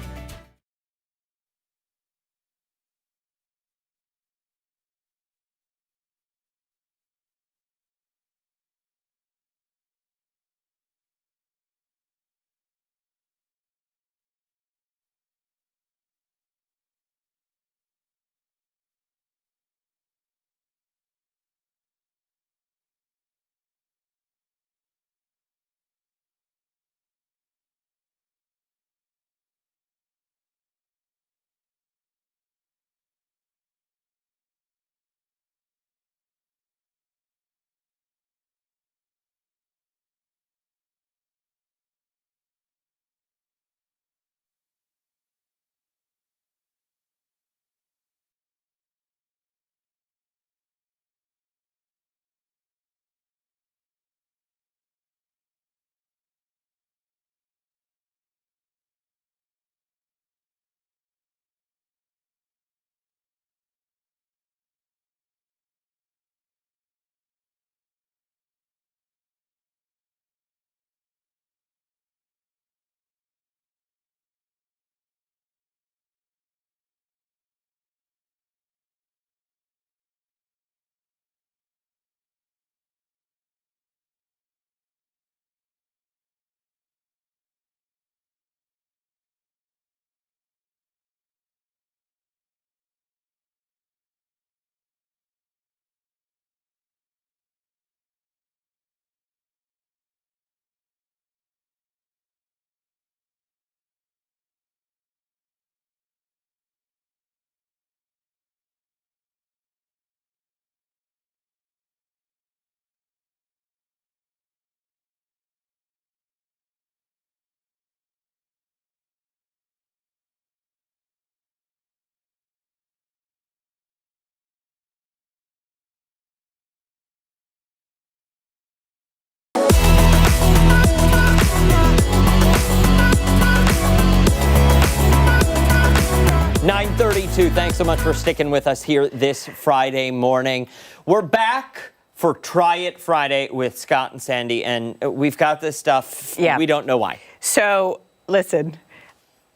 Thanks so much for sticking with us here this Friday morning. We're back for Try It Friday with Scott and Sandy, and we've got this stuff. Yeah. We don't know why. So, listen,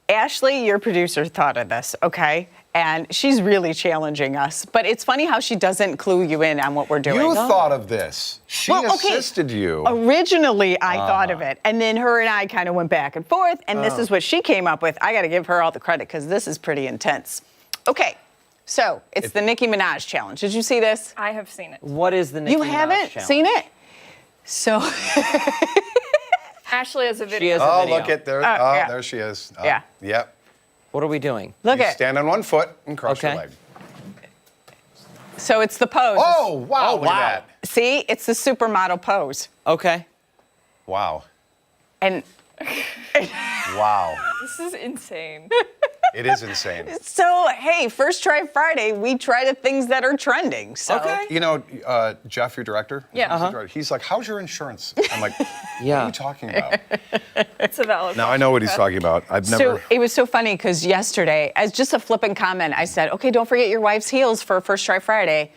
Ashley, your producer, thought of this, okay? And she's really challenging us. But it's funny how she doesn't clue you in on what we're doing. You thought of this. She assisted you. Originally, I thought of it. And then her and I kind of went back and forth. And this is what she came up with. I got to give her all the credit because this is pretty intense. Okay. So it's the Nicki Minaj challenge. Did you see this? I have seen it. What is the Nicki Minaj You haven't challenge? seen it? So Ashley has a video. She has a Oh, video. look at there. yeah. There she is. Yeah. Yep. What are we doing? look You at. stand on one foot and cross your Okay. leg. So it's the pose. Oh, wow. Oh, look wow. at that. See, it's the supermodel pose. Okay. Wow. And Wow. This is insane. It is insane. so, hey, first try Friday, we try the things that are trending. So. Okay. You know, Jeff, your director? Yeah. He's like, how's your insurance? I'm like, Yeah. what are you talking about? It's a valid. Now I know what he's talking about. I've So never. it was so funny because yesterday, as just a flippant comment, I said, okay, don't forget your wife's heels for First Try Friday.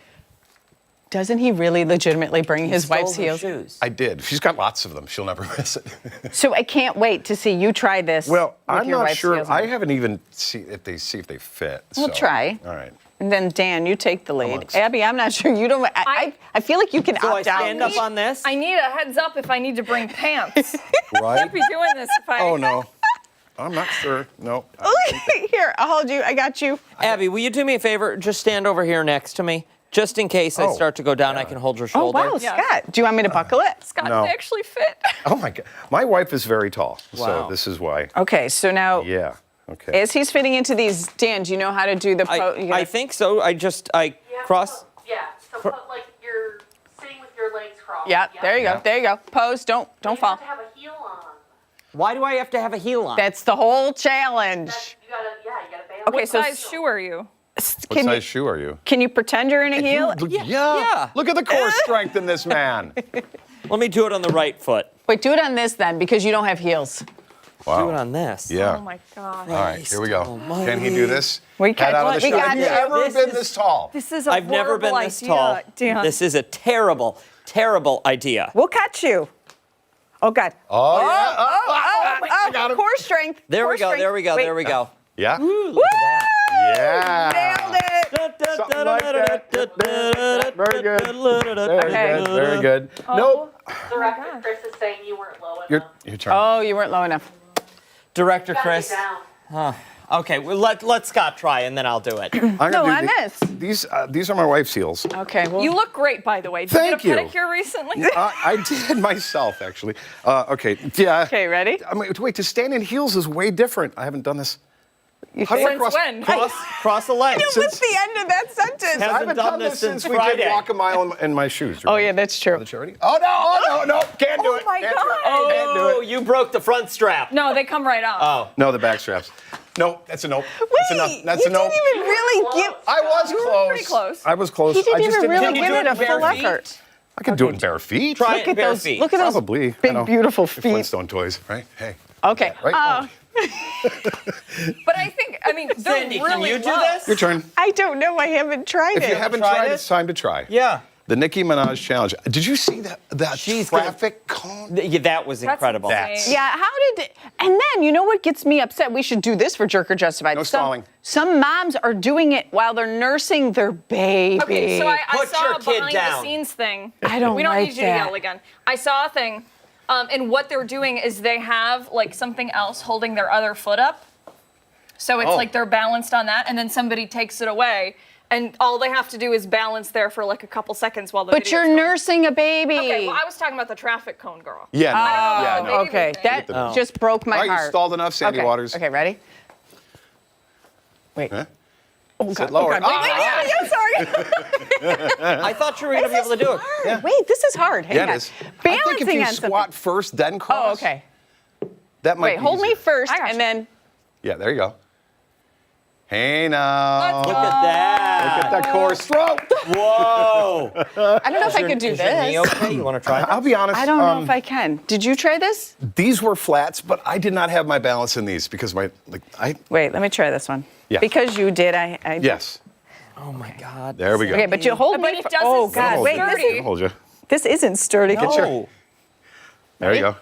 Doesn't he really legitimately bring his Stole wife's her heels? shoes. I did. She's got lots of them. She'll never miss it. So I can't wait to see you try this. Well, with I'm your not wife's sure. heels I on. haven't even see if they fit. We'll so. try. All right. And then Dan, you take the lead. Amongst- Abby, I'm not sure. You don't. I feel like you can So I opt out. stand up on this? I need a heads up if I need to bring pants. Right? Can't be doing this if I. Oh no. I'm not sure. No. Here, I'll hold you. I got you. Abby, will you do me a favor? Just stand over here next to me. Just in case I Oh, start to go down, I can hold your Oh, shoulder. wow, Yeah. Scott. Do you want me to buckle it? Scott, No. they actually fit. Oh my God. My wife is very tall, Wow. so this is why. Okay, so now, Yeah. Okay. as he's fitting into these, Dan, do you know how to do the I think so. I cross. Yeah, so put like you're sitting with your legs crossed. Yeah, there you go. There you go. Pose. Don't You fall. have to have a heel on. Why do I have to have a heel on? That's the whole challenge. You gotta balance. Okay, What so size shoe are you? What can size you shoe are you? can you pretend you're in a heel? Yeah. Look at the core strength in this man. Let me do it on the right foot. Wait, do it on this then, because you don't have heels. Wow. Do it on this. Yeah. Oh my god. All right, here we go. almighty. Can he do this? We Head got out of one. the We shoe. got Have you you. ever This been is- this tall? This is a I've never been horrible this idea, tall. Dan. This is a terrible, terrible idea. We'll catch you. Oh God. Oh, yeah. I got him. Core strength. There core we go. strength. There we go. Wait. There we go. Yeah? Ooh, look at that. Yeah. Nailed it. Something like that. Very good. Very good. Very good. Nope. Director Chris is saying you weren't low enough. Your turn. Oh, you weren't low enough. Director Gotta Chris. get down. Okay, well, let Scott try, and then I'll do it. I'm gonna No, do on the- this. These are my wife's heels. Okay. Well, You look great, by the way. Did Thank you you. get a pedicure recently? I did myself, actually. Okay. Yeah. Okay, ready? I mean, wait, to stand in heels is way different. I haven't done this. How do I Since when? Cross the legs. What's the end of that sentence? Hasn't I haven't done done this this since since we Friday. did walk a mile in my shoes. Oh yeah, that's true. The charity? Oh no! Oh no! No! Can't do Oh it. my Can't do it. God. Can't do Oh, it. you broke the front strap. No, they come right off. Oh. No, the back straps. No, that's a nope. That's a no. Wait, That's you a nope. didn't even really give. I was You were close. pretty close. I was close. He didn't I just even didn't really have- give it a bare full feet? effort. I could do it in bare feet. Try Look it at bare those. feet. Look at those Probably. I big, know. beautiful Your feet. Flintstone toys, right? Hey. Okay. Right? Oh, But I think, I mean, they're Sandy, really can you do low. this? Your turn. I don't know. I haven't tried If it. you haven't Tried tried, it? it's time to try. Yeah. The Nicki Minaj challenge. Did you see that She's gonna- traffic cone? Yeah, that was incredible. That's- Yeah, how did it? And then, you know what gets me upset? We should do this for Jerk or Justified. No stalling. Some moms are doing it while they're nursing their baby. Okay, so I Put saw your a kid behind down. the scenes thing. I don't We don't like need you that. to yell again. I saw a thing, and what they're doing is they have like something else holding their other foot up. So it's Oh. like they're balanced on that, and then somebody takes it away, and all they have to do is balance there for like a couple seconds while the But video's you're going. nursing a baby. Okay, well, I was talking about the traffic cone girl. Yeah. No. I don't know yeah. about No. the baby Okay, thing. that Oh. just broke my All right, you heart. stalled enough, Sandy okay. Waters. Okay, ready? Wait. Huh? Oh, Sit God. lower. Oh, God. Wait, I'm sorry. I thought you were going to be able to do it. Hard. Wait, this is hard. Hang Yeah, on. it is. Balancing I think if you on squat something. first, then cross. Oh, okay. That might Wait, be hold me easier. first, I got and you. then. Yeah, there you go. Hey now. Look at that. Look at that core stroke. Whoa. I don't know if I could do Is your knee this. okay? You want to try I'll that? be honest. I don't know if I can. Did you try this? These were flats, but I did not have my balance in these because I. Wait, let me try this one. Yeah. Because you did, I. Yes. Oh, my God. There we go. Okay, but you hold But me. it for- doesn't oh seem God! Wait, Hold this, you. Hold you. this isn't sturdy. No. There you go.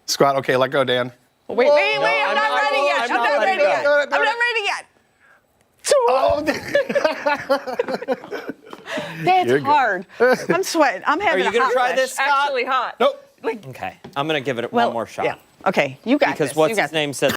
Squat. Okay, let go, Dan. Wait, I'm I'm not not- ready yet. I'm I'm not not ready ready yet. to go. I'm not ready yet. Oh, That's You're good. hard. I'm sweating. I'm Are having you a going hot to try flash. this, Scott? Actually hot. nope. Okay. I'm going to give it Well, one more shot. Yeah. Okay, you got Because this. what's you got his name said